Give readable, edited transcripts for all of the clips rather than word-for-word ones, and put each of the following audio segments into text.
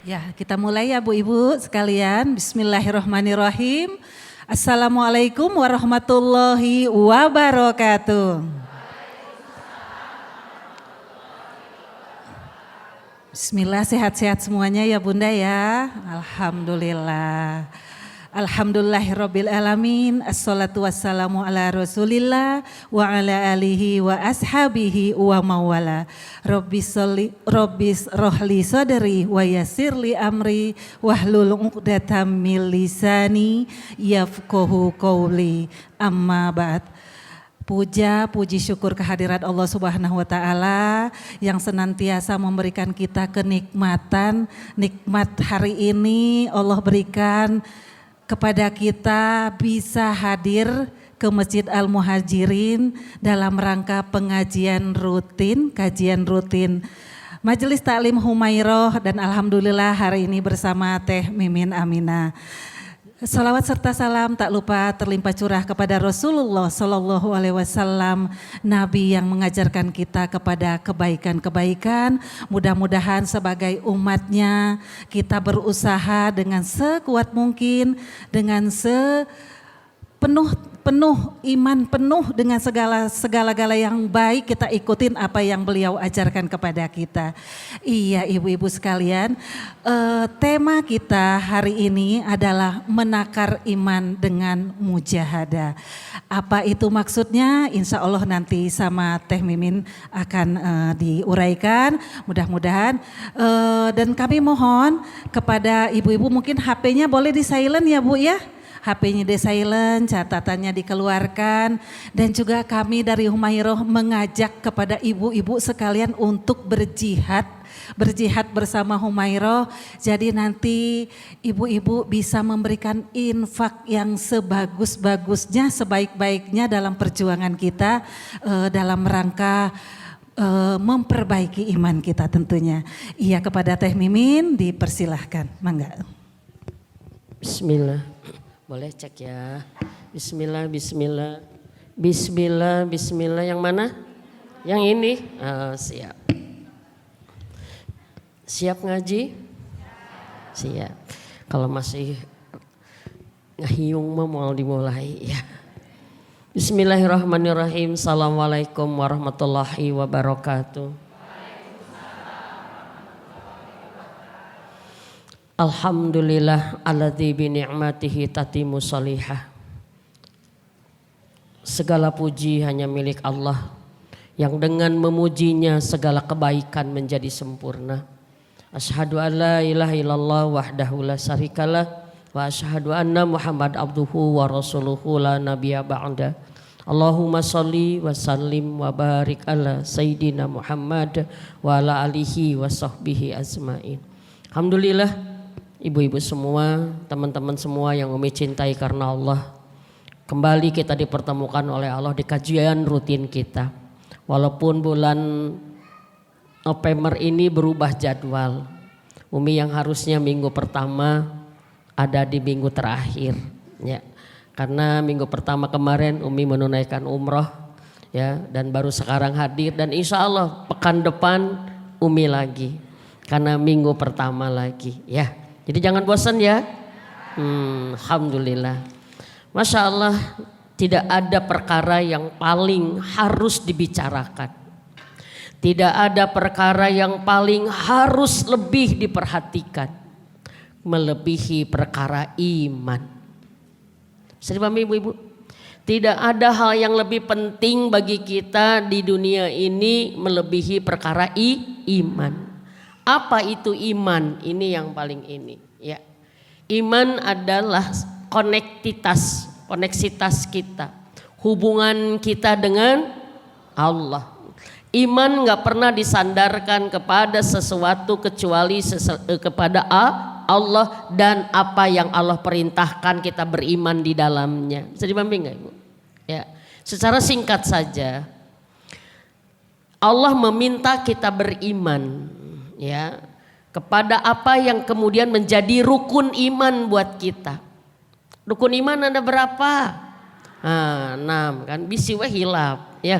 Ya, kita mulai ya Bu Ibu sekalian. Bismillahirrahmanirrahim. Assalamualaikum warahmatullahi wabarakatuh. Bismillah, sehat-sehat semuanya ya Bunda ya. Alhamdulillah. Alhamdulillahirabbil alamin. Assalatu wassalamu ala Rasulillah wa ala alihi wa ashabihi wa mawala. Rabbis rohli sadri wa yassirli amri wahlul 'uqdatam min lisani yafqahu qawli. Amma ba'd. Puja, puji syukur kehadirat Allah Subhanahu wa Ta'ala yang senantiasa memberikan kita kenikmatan. Nikmat hari ini Allah berikan kepada kita bisa hadir ke Masjid Al-Muhajirin dalam rangka pengajian rutin, kajian rutin Majelis Taklim Humairah, dan alhamdulillah hari ini bersama Teh Mimin Aminah. Salawat serta salam tak lupa terlimpah curah kepada Rasulullah Sallallahu Alaihi Wasallam, Nabi yang mengajarkan kita kepada kebaikan-kebaikan. Mudah-mudahan sebagai umatnya kita berusaha dengan sekuat mungkin, dengan penuh iman, penuh dengan segala-gala yang baik, kita ikutin apa yang beliau ajarkan kepada kita. Iya ibu-ibu sekalian, tema kita hari ini adalah menakar iman dengan mujahadah. Apa itu maksudnya? Insya Allah nanti sama Teh Mimin akan diuraikan, mudah-mudahan. Dan kami mohon kepada ibu-ibu, mungkin HP-nya boleh di silent ya Bu ya. HP-nya di silent, catatannya dikeluarkan, dan juga kami dari Humairah mengajak kepada ibu-ibu sekalian untuk berjihad bersama Humairah. Jadi nanti ibu-ibu bisa memberikan infak yang sebagus-bagusnya, sebaik-baiknya dalam perjuangan kita dalam rangka memperbaiki iman kita tentunya. Iya, kepada Teh Mimin dipersilahkan, mangga. Bismillah. Boleh cek ya. Bismillah, bismillah. Bismillah, bismillah. Yang mana? Yang ini? Siap. Siap ngaji? Siap. Kalau masih ngahiung mah mau dimulai ya. Bismillahirrahmanirrahim. Assalamualaikum warahmatullahi wabarakatuh. Alhamdulillah alladzi bi ni'matihi tatimu salihah. Segala puji hanya milik Allah yang dengan memujinya segala kebaikan menjadi sempurna. Asyhadu an la ilaha illallah wahdahu la syarikalah wa asyhadu anna Muhammad abduhu wa rasuluhu la nabiyya ba'da. Allahumma sholli wa sallim wa barik ala sayyidina Muhammad wa ala alihi wa sahbihi azmain. Alhamdulillah. Ibu-ibu semua, teman-teman semua yang Umi cintai karena Allah, kembali kita dipertemukan oleh Allah di kajian rutin kita. Walaupun bulan November ini berubah jadwal, Umi yang harusnya minggu pertama ada di minggu terakhir, ya. Karena minggu pertama kemarin Umi menunaikan umroh, ya, dan baru sekarang hadir, dan insya Allah pekan depan Umi lagi, karena minggu pertama lagi, ya. Jadi jangan bosan ya. Alhamdulillah. Masya Allah, tidak ada perkara yang paling harus dibicarakan. Tidak ada perkara yang paling harus lebih diperhatikan melebihi perkara iman. Bisa dipahami ibu-ibu? Tidak ada hal yang lebih penting bagi kita di dunia ini melebihi perkara iman. Apa itu iman? Ini yang paling ini, ya. Iman adalah koneksitas kita, hubungan kita dengan Allah. Iman nggak pernah disandarkan kepada sesuatu kecuali kepada Allah dan apa yang Allah perintahkan kita beriman di dalamnya. Bisa dipahami nggak ibu? Ya, secara singkat saja, Allah meminta kita beriman, ya, kepada apa yang kemudian menjadi rukun iman buat kita. Rukun iman ada berapa? 6 kan, bisi we hilap, ya.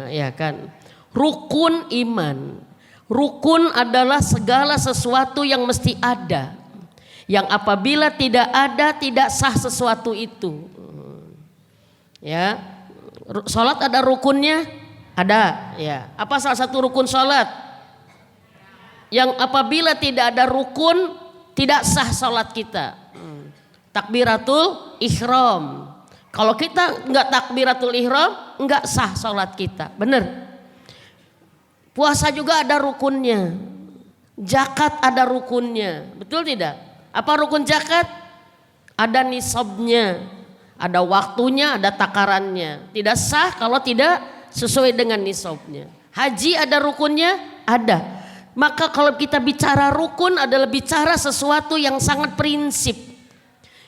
Ya kan. Rukun iman. Rukun adalah segala sesuatu yang mesti ada. Yang apabila tidak ada, tidak sah sesuatu itu. Ya, salat ada rukunnya? Ada. Ya. Apa salah satu rukun salat? Yang apabila tidak ada rukun, tidak sah salat kita. Takbiratul ihram. Kalau kita nggak takbiratul ihram, nggak sah salat kita. Benar? Puasa juga ada rukunnya. Zakat ada rukunnya. Betul tidak? Apa rukun zakat? Ada nisabnya, ada waktunya, ada takarannya. Tidak sah kalau tidak sesuai dengan nisabnya. Haji ada rukunnya? Ada. Maka kalau kita bicara rukun adalah bicara sesuatu yang sangat prinsip.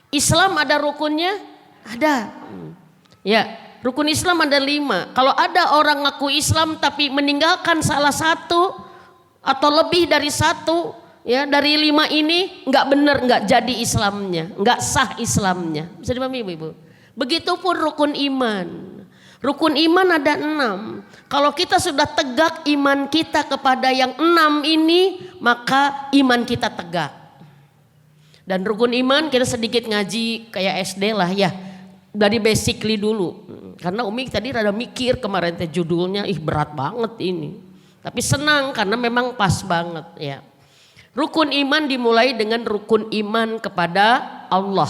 Islam ada rukunnya? Ada. Ya. Rukun Islam ada 5. Kalau ada orang ngaku Islam tapi meninggalkan salah satu atau lebih dari satu, ya dari 5 ini nggak benar, nggak jadi Islamnya, nggak sah Islamnya. Bisa dipahami ibu-ibu? Begitupun rukun iman. Rukun iman ada 6. Kalau kita sudah tegak iman kita kepada yang 6 ini, maka iman kita tegak. Dan rukun iman kita sedikit ngaji kayak SD lah ya. Dari basically dulu. Karena Umi tadi rada mikir kemarin teh judulnya, berat banget ini. Tapi senang karena memang pas banget ya. Rukun iman dimulai dengan rukun iman kepada Allah.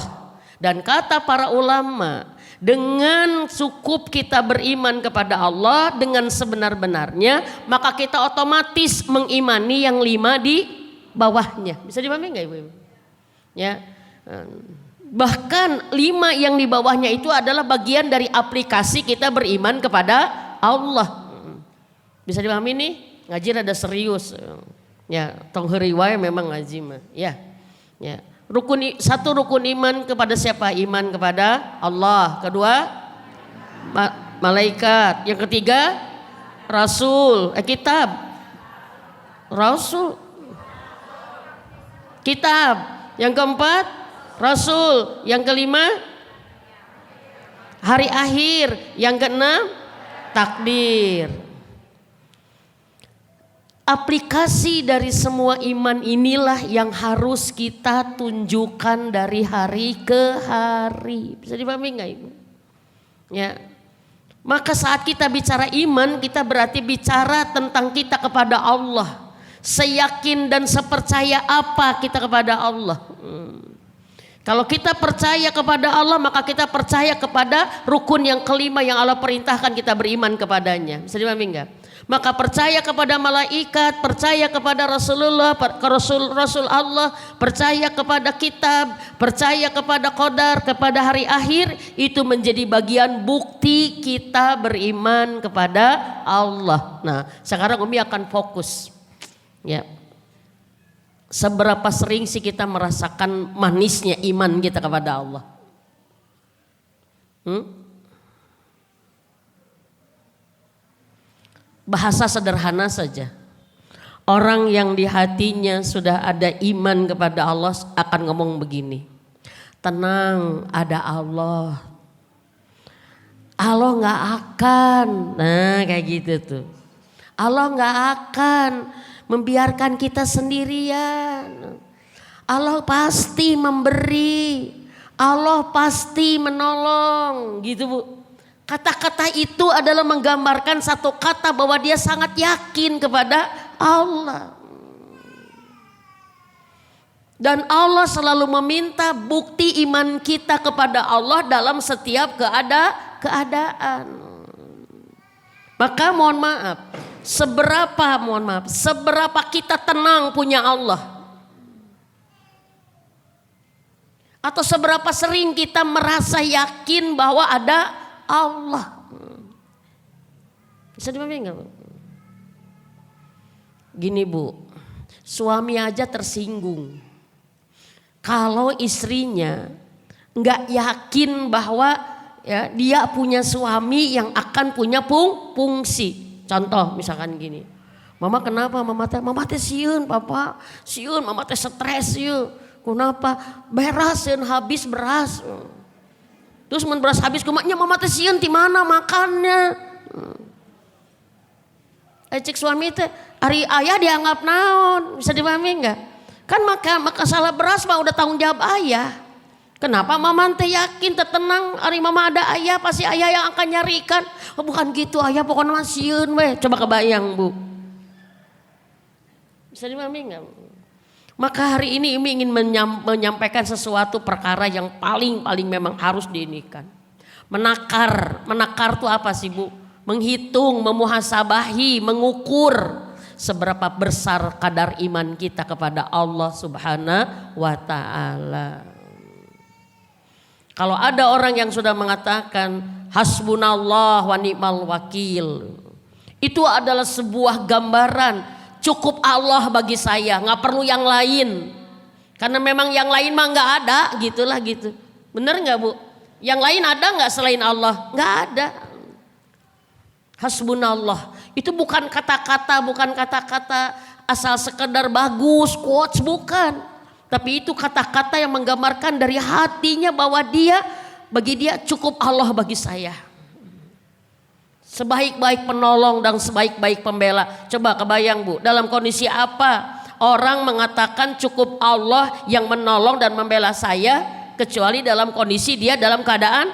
Dan kata para ulama, dengan cukup kita beriman kepada Allah dengan sebenar-benarnya, maka kita otomatis mengimani yang 5 di bawahnya. Bisa dipahami enggak Ibu? Ya. Bahkan 5 yang di bawahnya itu adalah bagian dari aplikasi kita beriman kepada Allah. Bisa dipahami nih? Ngaji rada serius. Ya, tong heuri wae memang ngaji mah. Ya. Ya. Satu rukun iman kepada siapa? Iman kepada Allah. Kedua, malaikat. Yang ketiga, rasul. Kitab. Rasul. Kitab. Yang keempat, Rasul. Yang kelima, hari akhir. Yang keenam, takdir. Aplikasi dari semua iman inilah yang harus kita tunjukkan dari hari ke hari. Bisa dipahami nggak Ibu? Ya. Maka saat kita bicara iman, kita berarti bicara tentang kita kepada Allah. Seyakin dan sepercaya apa kita kepada Allah. Kalau kita percaya kepada Allah, maka kita percaya kepada rukun yang kelima yang Allah perintahkan kita beriman kepadanya. Bisa dipahami enggak? Maka percaya kepada malaikat, percaya kepada Rasulullah, Rasul Allah, percaya kepada kitab, percaya kepada qadar, kepada hari akhir, itu menjadi bagian bukti kita beriman kepada Allah. Nah, sekarang Umi akan fokus. Ya. Seberapa sering sih kita merasakan manisnya iman kita kepada Allah? Bahasa sederhana saja. Orang yang di hatinya sudah ada iman kepada Allah akan ngomong begini. Tenang, ada Allah. Allah gak akan. Nah kayak gitu tuh. Allah gak akan membiarkan kita sendirian. Allah pasti memberi. Allah pasti menolong. Gitu Bu. Kata-kata itu adalah menggambarkan satu kata bahwa dia sangat yakin kepada Allah. Dan Allah selalu meminta bukti iman kita kepada Allah dalam setiap keadaan. Maka mohon maaf. Seberapa kita tenang punya Allah. Atau seberapa sering kita merasa yakin bahwa ada Allah. Bisa dipahami enggak Bu? Gini Bu, suami aja tersinggung. Kalau istrinya enggak yakin bahwa ya, dia punya suami yang akan punya fungsi. Contoh misalkan gini, mama kenapa? Mama teh sieun papa, sieun mama teh stres sieun. Kenapa? Beras sieun habis beras. Terus mun beras habis kumaknya mama teh sieun di mana makannya? Cek suami teh, Ari ayah dianggap naon, bisa dipahami enggak? Kan maka salah beras mah udah tanggung jawab ayah. Kenapa mama teh yakin tenang ari mama ada ayah pasti ayah yang akan nyarikan. Oh, bukan gitu ayah pokoknya mah sieun we. Coba kebayang Bu. Bisa dipahami enggak? Maka hari ini Imi ingin menyampaikan sesuatu perkara yang paling memang harus diinikan. Menakar itu apa sih Bu? Menghitung, memuhasabahi, mengukur seberapa besar kadar iman kita kepada Allah Subhanahu wa Ta'ala. Kalau ada orang yang sudah mengatakan hasbunallah wa ni'mal wakil, itu adalah sebuah gambaran cukup Allah bagi saya, nggak perlu yang lain. Karena memang yang lain mah nggak ada, gitulah gitu. Bener nggak Bu? Yang lain ada nggak selain Allah? Nggak ada. Hasbunallah itu bukan kata-kata asal sekedar bagus quotes, bukan. Tapi itu kata-kata yang menggambarkan dari hatinya bahwa bagi dia cukup Allah bagi saya. Sebaik-baik penolong dan sebaik-baik pembela. Coba kebayang Bu, dalam kondisi apa orang mengatakan cukup Allah yang menolong dan membela saya, kecuali dalam kondisi dia dalam keadaan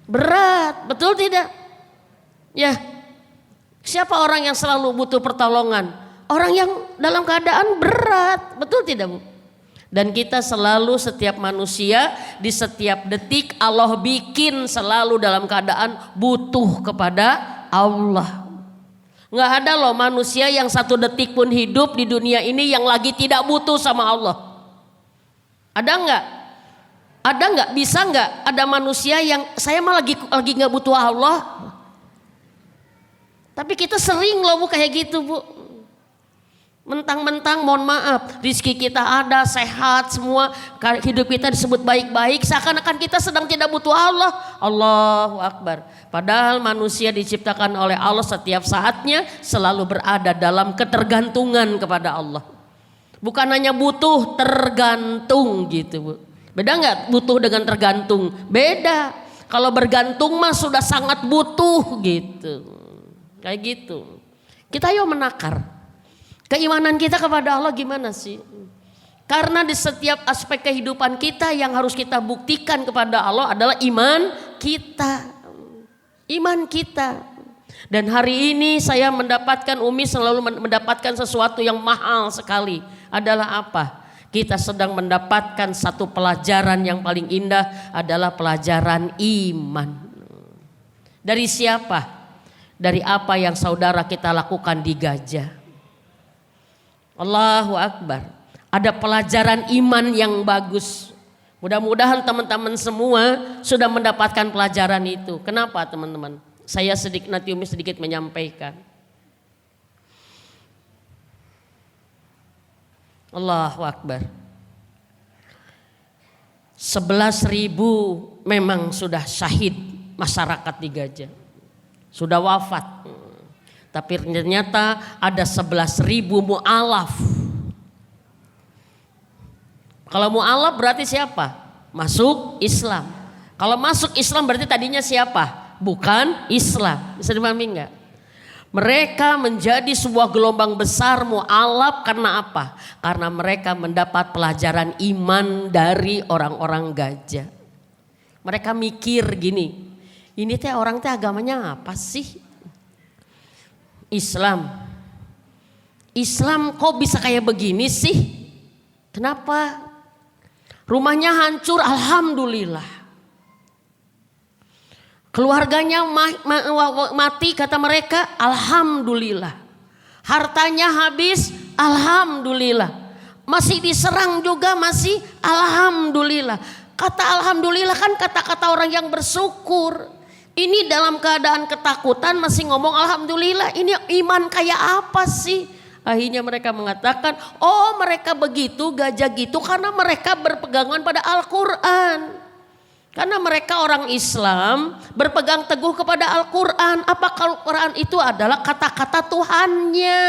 berat, betul tidak? Ya, siapa orang yang selalu butuh pertolongan? Orang yang dalam keadaan berat, betul tidak Bu? Dan kita selalu, setiap manusia di setiap detik Allah bikin selalu dalam keadaan butuh kepada Allah. Nggak ada loh manusia yang satu detik pun hidup di dunia ini yang lagi tidak butuh sama Allah. Ada nggak? Ada nggak? Bisa nggak? Ada manusia yang saya mah lagi nggak butuh Allah. Tapi kita sering loh Bu kayak gitu Bu. Mentang-mentang mohon maaf rizki kita ada, sehat semua, hidup kita disebut baik-baik, seakan-akan kita sedang tidak butuh Allah. Allahu Akbar. Padahal manusia diciptakan oleh Allah setiap saatnya selalu berada dalam ketergantungan kepada Allah. Bukan hanya butuh, tergantung gitu Bu. Beda nggak butuh dengan tergantung? Beda. Kalau bergantung mah sudah sangat butuh gitu. Kayak gitu. Kita yuk menakar. Keimanan kita kepada Allah gimana sih? Karena di setiap aspek kehidupan kita yang harus kita buktikan kepada Allah adalah iman kita. Iman kita. Dan hari ini saya mendapatkan, Umi selalu mendapatkan sesuatu yang mahal sekali. Adalah apa? Kita sedang mendapatkan satu pelajaran yang paling indah adalah pelajaran iman. Dari siapa? Dari apa yang saudara kita lakukan di Gajah. Allahu Akbar. Ada pelajaran iman yang bagus. Mudah-mudahan teman-teman semua sudah mendapatkan pelajaran itu. Kenapa teman-teman? Saya nanti Umi sedikit menyampaikan. Allahu Akbar. 11.000 memang sudah syahid masyarakat di Gajah. Sudah wafat. Tapi ternyata ada 11.000 mu'alaf. Kalau mu'alaf berarti siapa? Masuk Islam. Kalau masuk Islam berarti tadinya siapa? Bukan Islam. Bisa dipahami enggak? Mereka menjadi sebuah gelombang besar mu'alaf karena apa? Karena mereka mendapat pelajaran iman dari orang-orang Gajah. Mereka mikir gini. Ini teh orang teh agamanya apa sih? Islam. Islam kok bisa kayak begini sih? Kenapa? Rumahnya hancur, alhamdulillah. Keluarganya mati kata mereka, alhamdulillah. Hartanya habis, alhamdulillah. Masih diserang juga masih, alhamdulillah. Kata alhamdulillah kan kata-kata orang yang bersyukur. Ini dalam keadaan ketakutan masih ngomong alhamdulillah. Ini iman kayak apa sih? Akhirnya mereka mengatakan, oh mereka begitu, Gajah gitu karena mereka berpegangan pada Al-Quran. Karena mereka orang Islam berpegang teguh kepada Al-Quran. Apakah Al-Quran itu adalah kata-kata Tuhannya?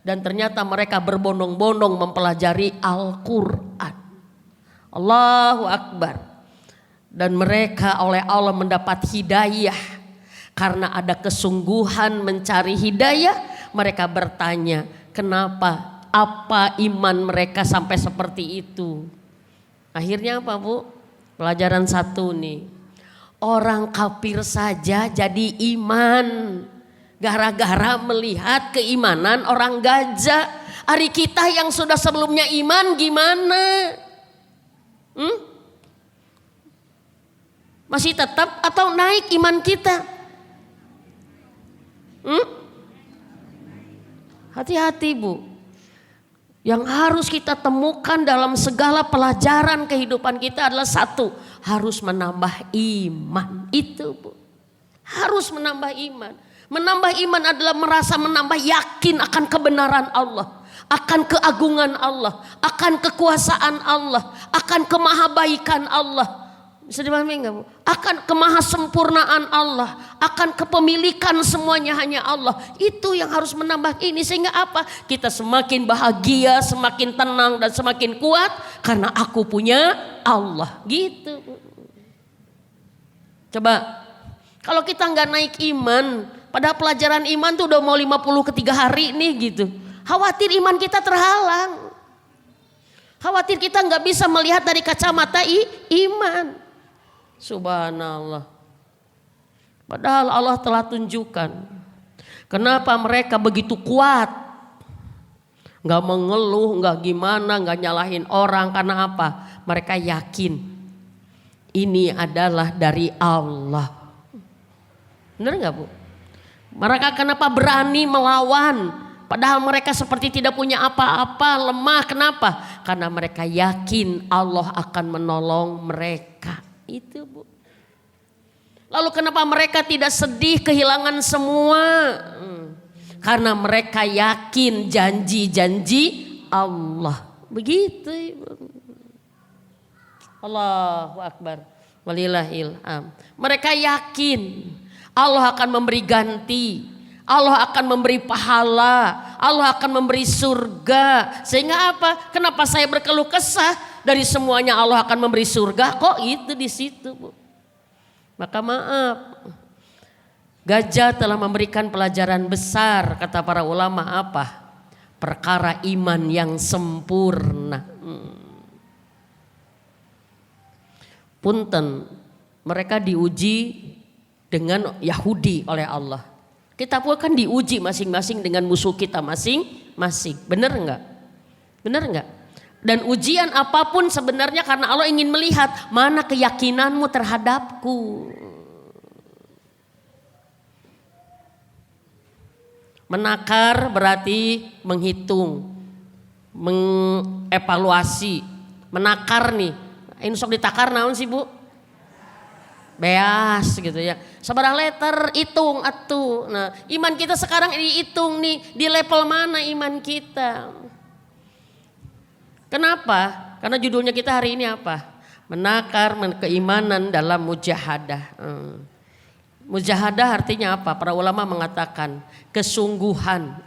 Dan ternyata mereka berbondong-bondong mempelajari Al-Quran. Allahu Akbar. Dan mereka oleh Allah mendapat hidayah. Karena ada kesungguhan mencari hidayah, mereka bertanya, kenapa? Apa iman mereka sampai seperti itu? Akhirnya apa Bu? Pelajaran 1 nih. Orang kafir saja jadi iman. Gara-gara melihat keimanan orang gajah. Hari kita yang sudah sebelumnya iman gimana? Masih tetap atau naik iman kita? Hati-hati Bu. Yang harus kita temukan dalam segala pelajaran kehidupan kita adalah 1, harus menambah iman. Itu Bu. Harus menambah iman. Menambah iman adalah merasa menambah yakin akan kebenaran Allah, akan keagungan Allah, akan kekuasaan Allah, akan kemahabaikan Allah. Bisa dipahami enggak Bu? Akan kemahasempurnaan Allah, akan kepemilikan semuanya hanya Allah. Itu yang harus menambah ini, sehingga apa? Kita semakin bahagia, semakin tenang dan semakin kuat karena aku punya Allah. Gitu Bu. Coba kalau kita nggak naik iman, pada pelajaran iman tuh udah mau 53 hari nih gitu. Khawatir iman kita terhalang. Khawatir kita nggak bisa melihat dari kacamata iman. Subhanallah. Padahal Allah telah tunjukkan kenapa mereka begitu kuat. Gak mengeluh, gak gimana, gak nyalahin orang. Karena apa? Mereka yakin ini adalah dari Allah. Benar gak Bu? Mereka kenapa berani melawan? Padahal mereka seperti tidak punya apa-apa, lemah. Kenapa? Karena mereka yakin Allah akan menolong mereka. Itu Bu. Lalu kenapa mereka tidak sedih kehilangan semua? Karena mereka yakin janji-janji Allah. Begitu Ibu. Allahu Akbar. Walillahil hamd. Mereka yakin Allah akan memberi ganti. Allah akan memberi pahala. Allah akan memberi surga. Sehingga apa? Kenapa saya berkeluh kesah? Dari semuanya Allah akan memberi surga. Kok itu di situ Bu? Maka maaf. Gajah telah memberikan pelajaran besar, kata para ulama apa? Perkara iman yang sempurna. Punten, mereka diuji dengan Yahudi oleh Allah. Kita pun kan diuji masing-masing dengan musuh kita masing-masing. Benar enggak? Benar enggak? Dan ujian apapun sebenarnya karena Allah ingin melihat mana keyakinanmu terhadapku. Menakar berarti menghitung, mengevaluasi. Menakar nih, ini sok ditakar naon sih Bu? Beas gitu ya. Seberapa letter hitung atuh. Nah, iman kita sekarang dihitung nih di level mana iman kita. Kenapa? Karena judulnya kita hari ini apa? Menakar keimanan dalam mujahadah. Mujahadah artinya apa? Para ulama mengatakan kesungguhan.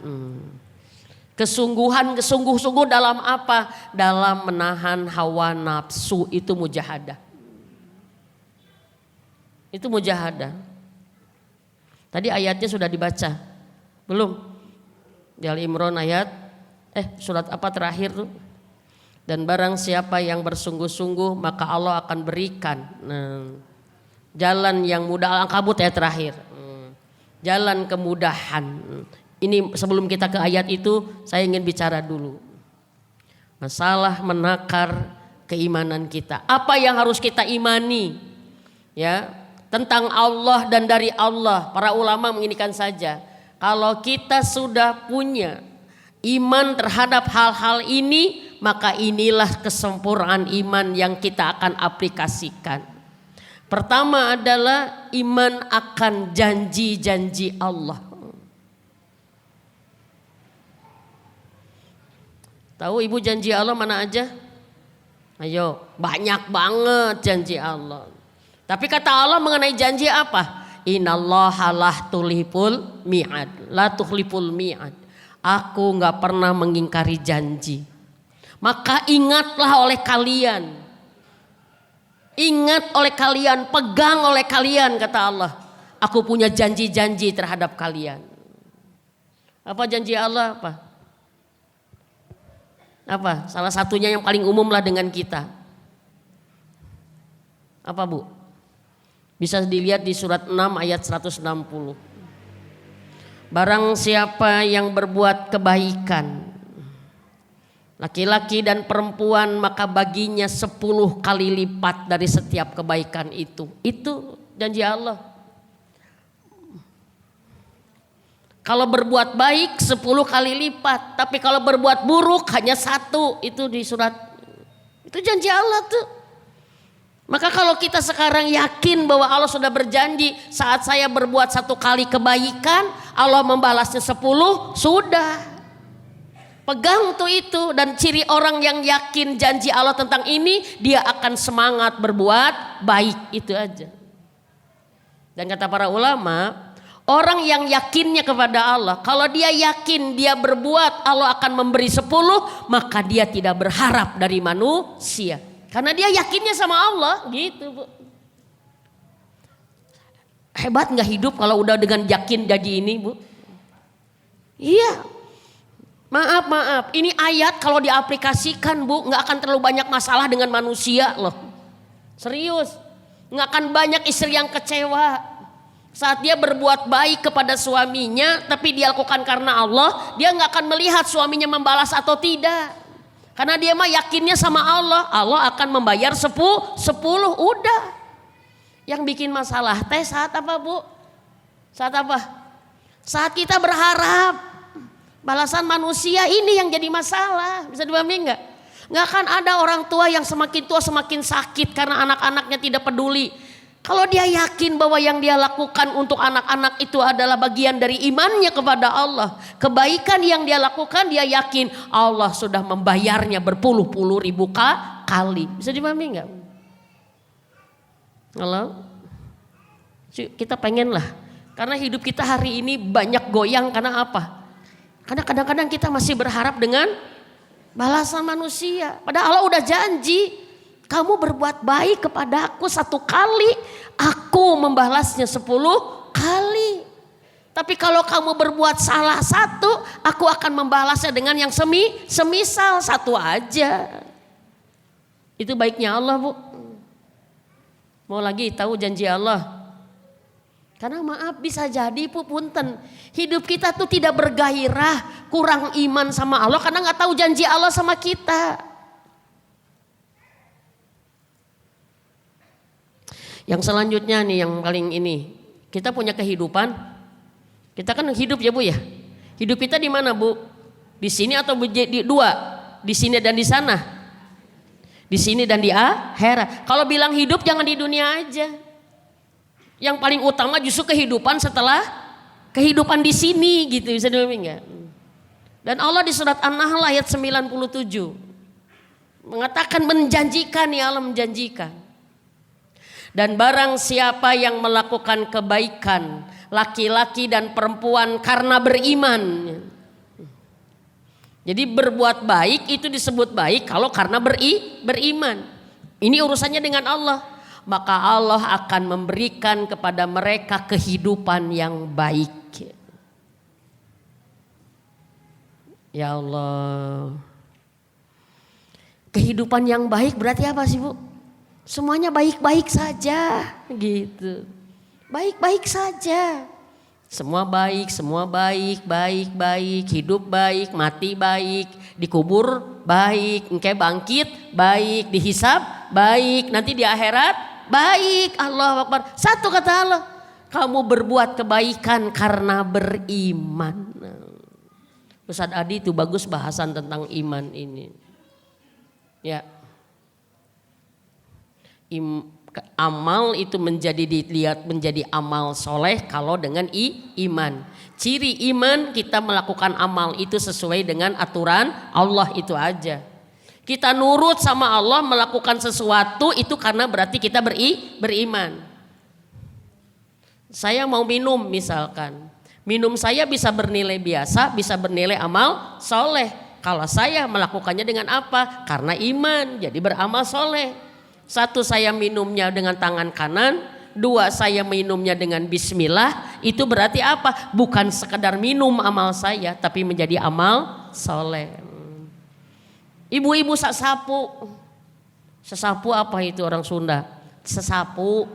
Kesungguhan, sungguh-sungguh dalam apa? Dalam menahan hawa nafsu, itu mujahadah. Itu mujahadah. Tadi ayatnya sudah dibaca. Belum? Di Al-Imran ayat surat apa terakhir tuh? Dan barang siapa yang bersungguh-sungguh maka Allah akan berikan jalan yang mudah. Al-Ankabut ayat terakhir. Jalan kemudahan. Ini sebelum kita ke ayat itu saya ingin bicara dulu. Masalah menakar keimanan kita. Apa yang harus kita imani? Ya, tentang Allah dan dari Allah. Para ulama menginikan saja. Kalau kita sudah punya iman terhadap hal-hal ini, maka inilah kesempurnaan iman yang kita akan aplikasikan. Pertama adalah iman akan janji-janji Allah. Tahu Ibu janji Allah mana aja? Ayo, banyak banget janji Allah. Tapi kata Allah mengenai janji apa? Innallaha la tuliful mi'ad. La tukhliful mi'ad. Aku gak pernah mengingkari janji. Maka ingatlah oleh kalian. Ingat oleh kalian, pegang oleh kalian kata Allah. Aku punya janji-janji terhadap kalian. Apa janji Allah apa? Apa? Salah satunya yang paling umum lah dengan kita. Apa Bu? Bisa dilihat di surat 6 ayat 160. Barang siapa yang berbuat kebaikan, laki-laki dan perempuan, maka baginya 10 kali lipat dari setiap kebaikan itu. Itu janji Allah. Kalau berbuat baik 10 kali lipat, tapi kalau berbuat buruk hanya 1. Itu di surat, itu janji Allah tuh. Maka kalau kita sekarang yakin bahwa Allah sudah berjanji saat saya berbuat 1 kali kebaikan, Allah membalasnya 10, sudah. Pegang tuh itu, dan ciri orang yang yakin janji Allah tentang ini, dia akan semangat berbuat baik, itu aja. Dan kata para ulama, orang yang yakinnya kepada Allah, kalau dia yakin dia berbuat Allah akan memberi 10, maka dia tidak berharap dari manusia. Karena dia yakinnya sama Allah, gitu Bu. Hebat gak hidup kalau udah dengan yakin jadi ini Bu? Iya. Maaf, ini ayat kalau diaplikasikan Bu, gak akan terlalu banyak masalah dengan manusia loh. Serius, gak akan banyak istri yang kecewa saat dia berbuat baik kepada suaminya, tapi dia lakukan karena Allah, dia gak akan melihat suaminya membalas atau tidak. Karena dia mah yakinnya sama Allah, Allah akan membayar 10, udah. Yang bikin masalah teh saat apa Bu? Saat apa? Saat kita berharap balasan manusia, ini yang jadi masalah. Bisa dipahami enggak? Enggak akan ada orang tua yang semakin tua semakin sakit karena anak-anaknya tidak peduli. Kalau dia yakin bahwa yang dia lakukan untuk anak-anak itu adalah bagian dari imannya kepada Allah, kebaikan yang dia lakukan, dia yakin Allah sudah membayarnya berpuluh-puluh ribu kali. Bisa dipahami enggak? Kalau kita pengen lah, karena hidup kita hari ini banyak goyang karena apa? Karena kadang-kadang kita masih berharap dengan balasan manusia. Padahal Allah udah janji, kamu berbuat baik kepada aku 1 kali, aku membalasnya 10 kali. Tapi kalau kamu berbuat salah 1, aku akan membalasnya dengan yang semisal 1 aja. Itu baiknya Allah Bu. Mau lagi tahu janji Allah? Karena maaf, bisa jadi punten, hidup kita tuh tidak bergairah, kurang iman sama Allah karena gak tahu janji Allah sama kita. Yang selanjutnya nih, yang paling ini, kita punya kehidupan, kita kan hidup ya Bu ya. Hidup kita di mana Bu? Di sini atau di 2? Di sini dan di sana? Di sini dan di akhirat. Kalau bilang hidup jangan di dunia aja. Yang paling utama justru kehidupan setelah kehidupan di sini gitu, bisa dipahami enggak? Dan Allah di surat An-Nahl ayat 97 mengatakan, menjanjikan, ya Allah menjanjikan. Dan barang siapa yang melakukan kebaikan, laki-laki dan perempuan karena beriman. Jadi berbuat baik itu disebut baik kalau karena beriman. Ini urusannya dengan Allah. Maka Allah akan memberikan kepada mereka kehidupan yang baik. Ya Allah. Kehidupan yang baik berarti apa sih Bu? Semuanya baik-baik saja gitu. Baik-baik saja. Semua baik, baik, hidup baik, mati baik, dikubur baik, engke bangkit baik, dihisab baik, nanti di akhirat baik. Allahu Akbar. Satu kata Allah, kamu berbuat kebaikan karena beriman. Ustaz Adi itu bagus bahasan tentang iman ini. Ya. Amal itu dilihat menjadi amal soleh kalau dengan iman. Ciri iman kita melakukan amal itu sesuai dengan aturan Allah, itu aja. Kita nurut sama Allah melakukan sesuatu itu karena berarti kita beriman. Saya mau minum misalkan. Minum saya bisa bernilai biasa, bisa bernilai amal soleh. Kalau saya melakukannya dengan apa? Karena iman, jadi beramal soleh. Satu, saya minumnya dengan tangan kanan, Dua, saya minumnya dengan bismillah. Itu berarti apa? Bukan sekedar minum amal saya, tapi menjadi amal soleh. Ibu-ibu sasapu. Sesapu apa itu orang Sunda? Sesapu.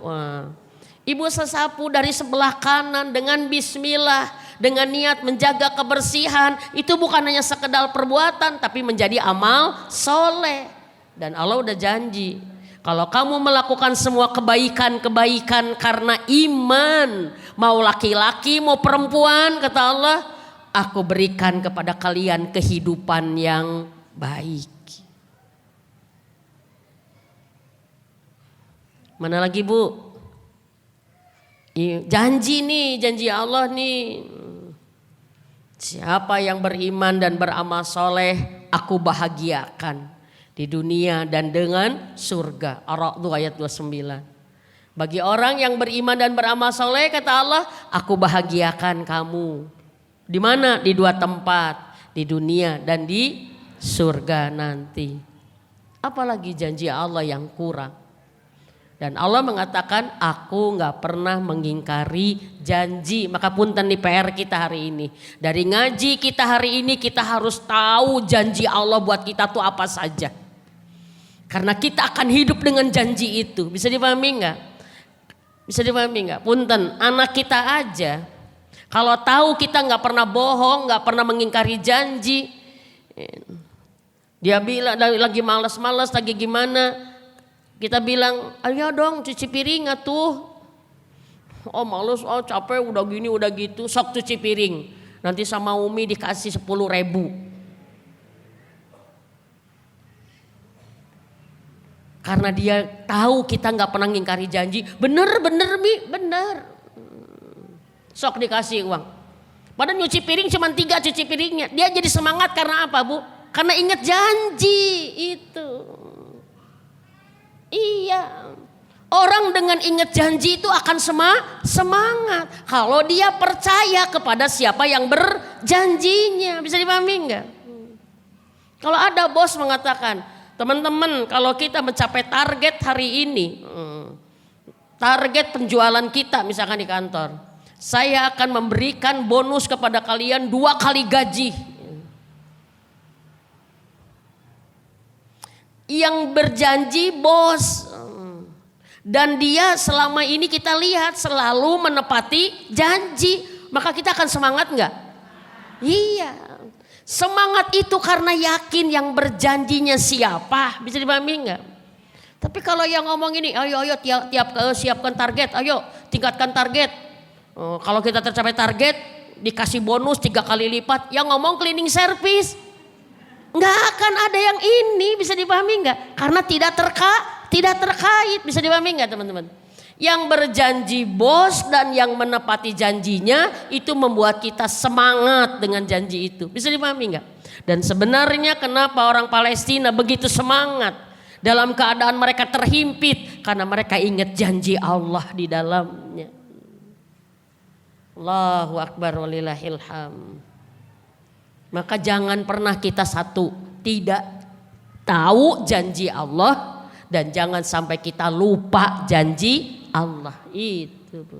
Ibu sesapu dari sebelah kanan dengan bismillah, dengan niat menjaga kebersihan. Itu bukan hanya sekedar perbuatan, tapi menjadi amal soleh. Dan Allah udah janji, kalau kamu melakukan semua kebaikan-kebaikan karena iman, mau laki-laki mau perempuan, kata Allah, aku berikan kepada kalian kehidupan yang baik. Mana lagi Bu? Janji nih, janji Allah nih. Siapa yang beriman dan beramal soleh, aku bahagiakan di dunia dan dengan surga. Ar-Ra'd ayat 29. Bagi orang yang beriman dan beramal soleh, kata Allah, aku bahagiakan kamu. Di mana? Di dua tempat, di dunia dan di surga nanti. Apalagi janji Allah yang kurang. Dan Allah mengatakan, aku gak pernah mengingkari janji. Maka punten nih PR kita hari ini. Dari ngaji kita hari ini, kita harus tahu janji Allah buat kita tuh apa saja. Karena kita akan hidup dengan janji itu. Bisa dipahami gak? Bisa dipahami gak? Punten, anak kita aja, kalau tahu kita gak pernah bohong, gak pernah mengingkari janji. Dia bilang lagi malas-malas, lagi gimana. Kita bilang, ayo dong cuci piring atuh. Oh males, oh capek udah gini udah gitu, sok cuci piring. Nanti sama Umi dikasih 10.000. Karena dia tahu kita gak pernah ngingkari janji. Bener Mi, bener. Sok dikasih uang. Padahal nyuci piring cuma 3 cuci piringnya. Dia jadi semangat karena apa Bu? Karena ingat janji itu. Iya, orang dengan ingat janji itu akan semangat. Kalau dia percaya kepada siapa yang berjanjinya. Bisa dipahami enggak? Kalau ada bos mengatakan, teman-teman kalau kita mencapai target hari ini, target penjualan kita misalkan di kantor, saya akan memberikan bonus kepada kalian 2 kali gaji. Yang berjanji bos, dan dia selama ini kita lihat selalu menepati janji, maka kita akan semangat enggak? Iya, semangat itu karena yakin yang berjanjinya siapa. Bisa dipahami enggak? Tapi kalau yang ngomong ini, ayo siapkan target, ayo tingkatkan target. Kalau kita tercapai target dikasih bonus 3 kali lipat. Yang ngomong cleaning service, nggak akan ada yang ini. Bisa dipahami nggak? Karena tidak terkait. Bisa dipahami nggak teman-teman? Yang berjanji bos dan yang menepati janjinya itu membuat kita semangat dengan janji itu. Bisa dipahami nggak? Dan sebenarnya kenapa orang Palestina begitu semangat dalam keadaan mereka terhimpit? Karena mereka ingat janji Allah di dalamnya. Allahu Akbar walillahil hamd. Maka jangan pernah kita tidak tahu janji Allah dan jangan sampai kita lupa janji Allah. Itu Bu.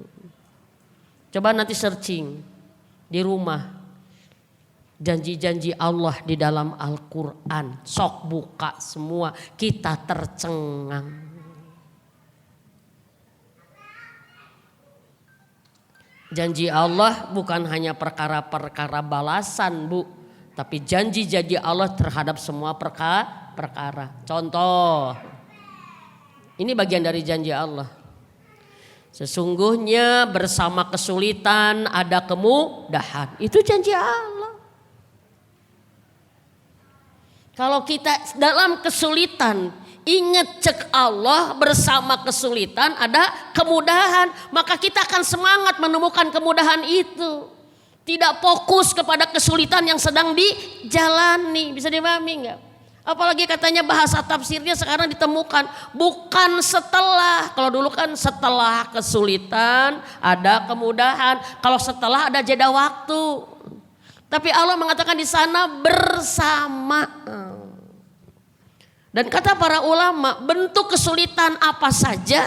Coba nanti searching di rumah. Janji-janji Allah di dalam Al-Quran. Sok buka semua, kita tercengang. Janji Allah bukan hanya perkara-perkara balasan Bu, tapi janji-janji Allah terhadap semua perkara. Contoh, ini bagian dari janji Allah. Sesungguhnya bersama kesulitan ada kemudahan. Itu janji Allah. Kalau kita dalam kesulitan, ingat cek Allah, bersama kesulitan ada kemudahan. Maka kita akan semangat menemukan kemudahan itu. Tidak fokus kepada kesulitan yang sedang dijalani. Bisa dipahami enggak? Apalagi katanya bahasa tafsirnya sekarang ditemukan. Bukan setelah. Kalau dulu kan setelah kesulitan ada kemudahan. Kalau setelah ada jeda waktu. Tapi Allah mengatakan di sana bersama. Dan kata para ulama, bentuk kesulitan apa saja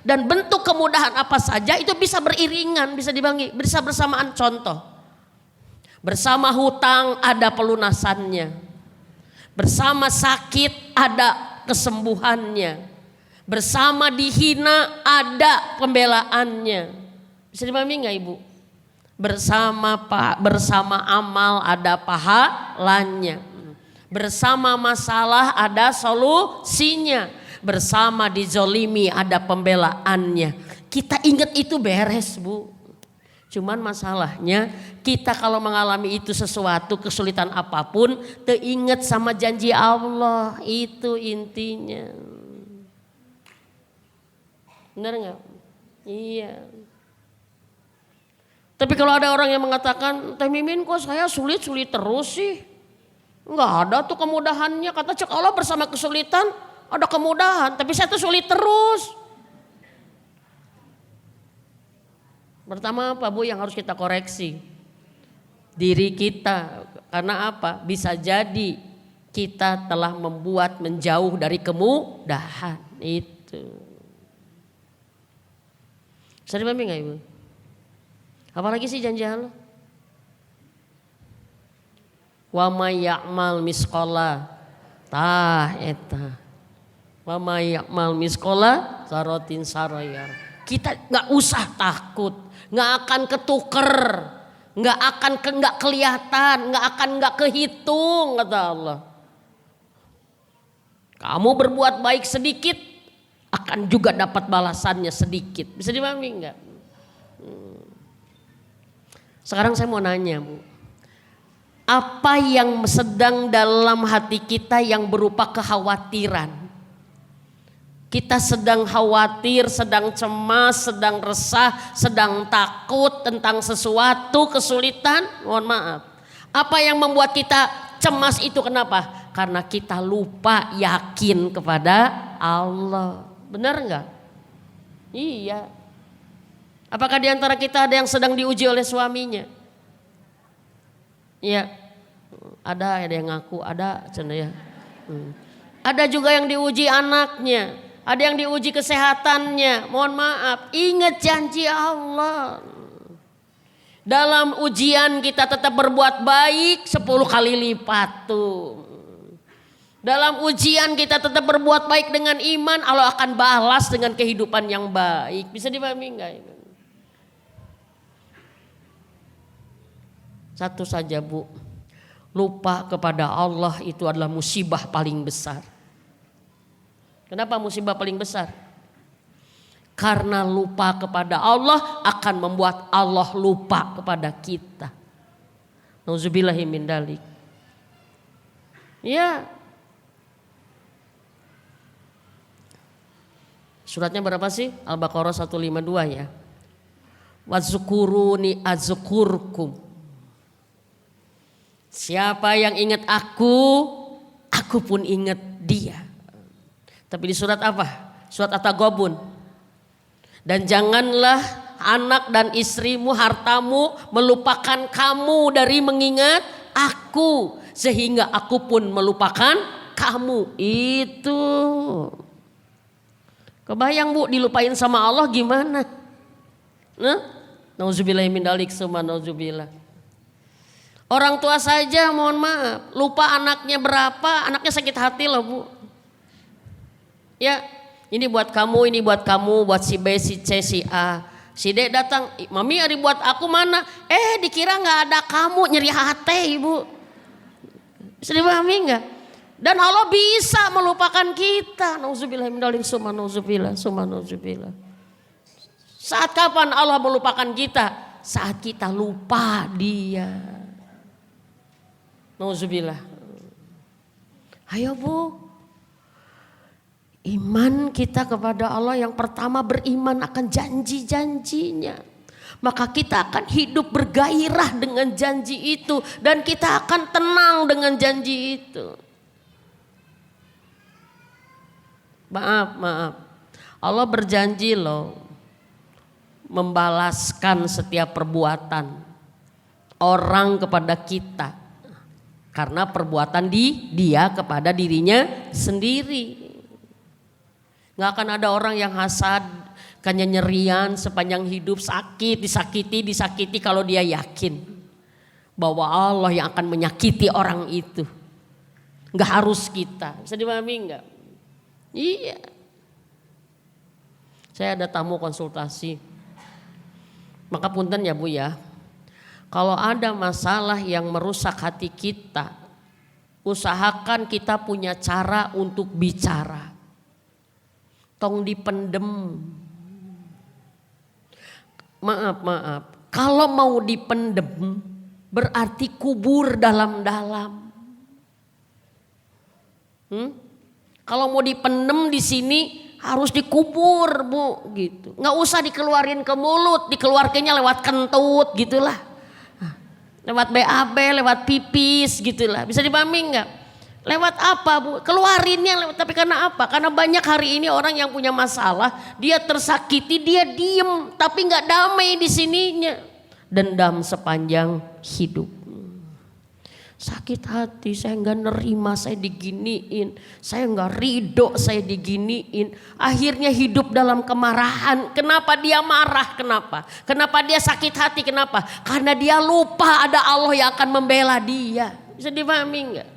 Dan bentuk kemudahan apa saja itu bisa beriringan, bisa dibagi, bisa bersamaan. Contoh, bersama hutang ada pelunasannya, bersama sakit ada kesembuhannya, bersama dihina ada pembelaannya. Bisa dipahami nggak Ibu? Bersama amal ada pahalanya, bersama masalah ada solusinya, bersama dizolimi ada pembelaannya. Kita ingat itu beres Bu. Cuman masalahnya kita kalau mengalami itu sesuatu kesulitan apapun, teringat sama janji Allah, itu intinya. Benar nggak? Iya. Tapi kalau ada orang yang mengatakan, Teh Mimin kok saya sulit-sulit terus sih? Nggak ada tuh kemudahannya. Kata cek Allah bersama kesulitan ada kemudahan, tapi saya tuh sulit terus. Pertama apa Bu yang harus kita koreksi? Diri kita. Karena apa? Bisa jadi kita telah membuat menjauh dari kemudahan itu. Bisa dipahami gak Ibu? Apalagi sih janji Allah? Wa may ya'mal misqala eta. Wa may ya'mal misqala dzarratin sarayar. Kita nggak usah takut, nggak akan ketuker, nggak kelihatan, nggak kehitung kata Allah. Kamu berbuat baik sedikit, akan juga dapat balasannya sedikit. Bisa dipahami nggak? Sekarang saya mau nanya Bu, apa yang sedang dalam hati kita yang berupa kekhawatiran? Kita sedang khawatir, sedang cemas, sedang resah, sedang takut tentang sesuatu kesulitan. Mohon maaf. Apa yang membuat kita cemas itu kenapa? Karena kita lupa yakin kepada Allah. Benar enggak? Iya. Apakah di antara kita ada yang sedang diuji oleh suaminya? Iya. Ada yang ngaku, ada cina ya. Ada juga yang diuji anaknya. Ada yang diuji kesehatannya. Mohon maaf, ingat janji Allah. Dalam ujian kita tetap berbuat baik 10 kali lipat tuh. Dalam ujian kita tetap berbuat baik dengan iman, Allah akan balas dengan kehidupan yang baik. Bisa dipahami enggak? Satu saja Bu, lupa kepada Allah itu adalah musibah paling besar. Kenapa musibah paling besar? Karena lupa kepada Allah akan membuat Allah lupa kepada kita. Nauzubillahi min dzalik. Ya. Suratnya berapa sih? Al-Baqarah 152 ya. Wazkuruni azkurkum. Siapa yang ingat aku pun ingat dia. Tapi di surat apa? Surat At-Taghabun. Dan janganlah anak dan istrimu, hartamu melupakan kamu dari mengingat aku. Sehingga aku pun melupakan kamu. Itu. Kebayang Bu dilupain sama Allah gimana? Nauzubillah min dzalik summa nauzubillah. Orang tua saja mohon maaf, lupa anaknya berapa, anaknya sakit hati loh Bu. Ya, ini buat kamu, buat si B, si C, si A. Si D datang, Mami hari buat aku mana? Dikira nggak ada kamu, nyeri hati Ibu. Bisa dipahami nggak? Dan Allah bisa melupakan kita. Nauzubillah min dzalik summa nauzubillah. Saat kapan Allah melupakan kita? Saat kita lupa Dia. Nauzubillah. Ayo Bu. Iman kita kepada Allah yang pertama beriman akan janji-janjinya. Maka kita akan hidup bergairah dengan janji itu. Dan kita akan tenang dengan janji itu. Maaf. Allah berjanji loh. Membalaskan setiap perbuatan orang kepada kita. Karena perbuatan dia kepada dirinya sendiri. Gak akan ada orang yang hasad Kan nyerian sepanjang hidup, sakit, disakiti kalau dia yakin bahwa Allah yang akan menyakiti orang itu. Nggak harus kita. Bisa dipahami nggak? Iya. Saya ada tamu konsultasi. Maka punten ya Bu ya. Kalau ada masalah yang merusak hati kita, usahakan kita punya cara untuk bicara. Tong dipendem. Maaf. Kalau mau dipendem berarti kubur dalam-dalam. Kalau mau dipendem di sini harus dikubur Bu gitu. Nggak usah dikeluarin ke mulut, dikeluarkannya lewat kentut gitulah. Lewat BAB, lewat pipis gitulah. Bisa dipahami nggak? Lewat apa Bu? Keluarinnya lewat, tapi karena apa? Karena banyak hari ini orang yang punya masalah, dia tersakiti, dia diem, tapi nggak damai di sininya. Dendam sepanjang hidup. Sakit hati, saya nggak nerima, saya diginiin, saya nggak ridho, saya diginiin. Akhirnya hidup dalam kemarahan. Kenapa dia marah? Kenapa? Kenapa dia sakit hati? Kenapa? Karena dia lupa ada Allah yang akan membela dia. Bisa dipahami nggak?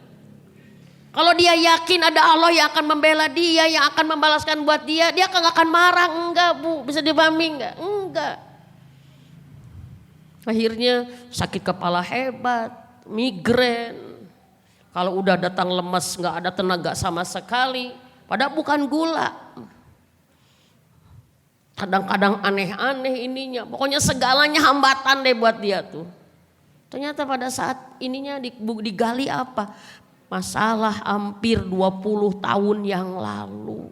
Kalau dia yakin ada Allah yang akan membela dia, yang akan membalaskan buat dia nggak akan marah. Enggak Bu, bisa dipahami nggak? Enggak. Akhirnya sakit kepala hebat, migrain. Kalau udah datang lemes, nggak ada tenaga sama sekali. Padahal bukan gula. Kadang-kadang aneh-aneh ininya. Pokoknya segalanya hambatan deh buat dia tuh. Ternyata pada saat ininya digali apa? Masalah hampir 20 tahun yang lalu.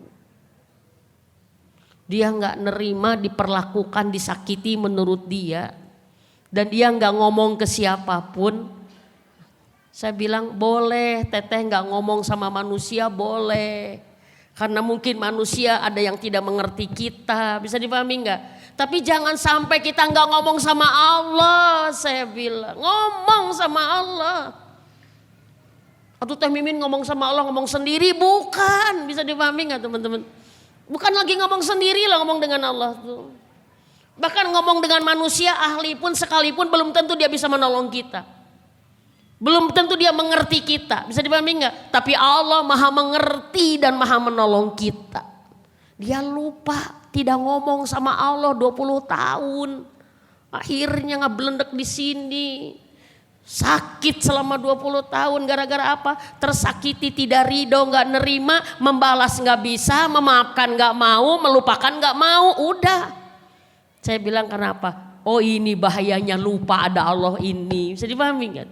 Dia nggak nerima diperlakukan, disakiti menurut dia. Dan dia nggak ngomong ke siapapun. Saya bilang boleh teteh nggak ngomong sama manusia, boleh. Karena mungkin manusia ada yang tidak mengerti kita, bisa dipahami nggak? Tapi jangan sampai kita nggak ngomong sama Allah, saya bilang. Ngomong sama Allah. Atau Teh Mimin ngomong sama Allah, ngomong sendiri, bukan. Bisa dipahami nggak teman-teman? Bukan lagi ngomong sendiri lah, ngomong dengan Allah tuh. Bahkan ngomong dengan manusia ahli pun sekalipun belum tentu dia bisa menolong kita. Belum tentu dia mengerti kita. Bisa dipahami enggak? Tapi Allah maha mengerti dan maha menolong kita. Dia lupa tidak ngomong sama Allah 20 tahun. Akhirnya ngebelendek di sini. Sakit selama 20 tahun gara-gara apa? Tersakiti, tidak ridho, gak nerima, membalas gak bisa, memaafkan gak mau, melupakan gak mau, udah. Saya bilang kenapa? Oh ini bahayanya lupa ada Allah ini. Bisa dipahami gak?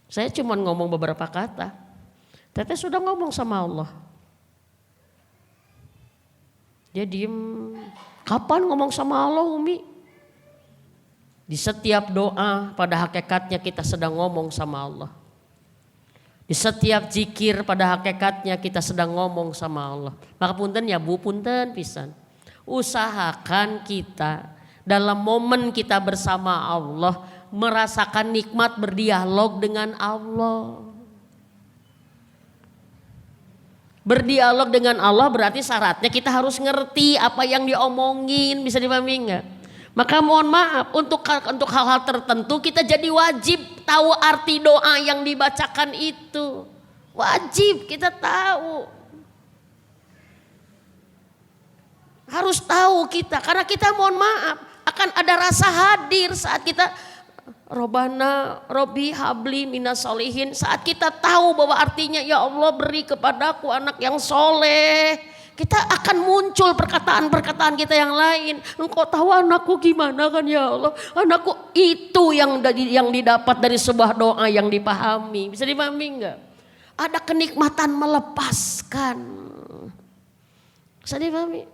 Saya cuma ngomong beberapa kata. Teteh sudah ngomong sama Allah. Dia diem. Kapan ngomong sama Allah Umi? Di setiap doa pada hakikatnya kita sedang ngomong sama Allah. Di setiap zikir pada hakikatnya kita sedang ngomong sama Allah. Maka punten ya Bu, punten pisan. Usahakan kita dalam momen kita bersama Allah merasakan nikmat berdialog dengan Allah. Berdialog dengan Allah berarti syaratnya kita harus ngerti apa yang diomongin, bisa dipahami enggak? Maka mohon maaf untuk hal-hal tertentu kita jadi wajib tahu arti doa yang dibacakan itu. Wajib kita tahu. Harus tahu kita karena kita mohon maaf akan ada rasa hadir saat kita Robbana Robbi habli minas solihin, saat kita tahu bahwa artinya ya Allah beri kepadaku anak yang soleh, kita akan muncul perkataan-perkataan kita yang lain. Engkau tahu anakku gimana kan ya Allah, anakku itu yang didapat dari sebuah doa yang dipahami. Bisa dipahami enggak? Ada kenikmatan melepaskan. Bisa dipahami?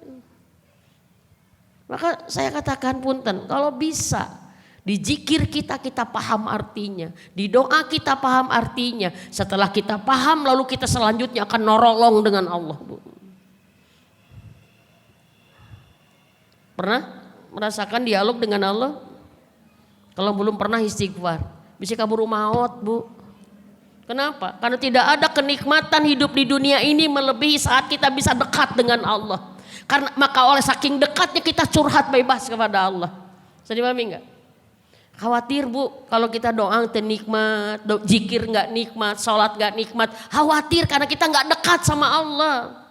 Maka saya katakan punten, kalau bisa di zikir kita paham artinya, di doa kita paham artinya. Setelah kita paham lalu kita selanjutnya akan nolong dengan Allah. Bu. Pernah merasakan dialog dengan Allah? Kalau belum pernah istighfar, bisa kabur maut Bu. Kenapa? Karena tidak ada kenikmatan hidup di dunia ini melebihi saat kita bisa dekat dengan Allah. Karena maka oleh saking dekatnya kita curhat bebas kepada Allah. Bisa dipahami enggak? Khawatir Bu, kalau kita doa nikmat, zikir nggak nikmat, sholat nggak nikmat. Khawatir karena kita nggak dekat sama Allah.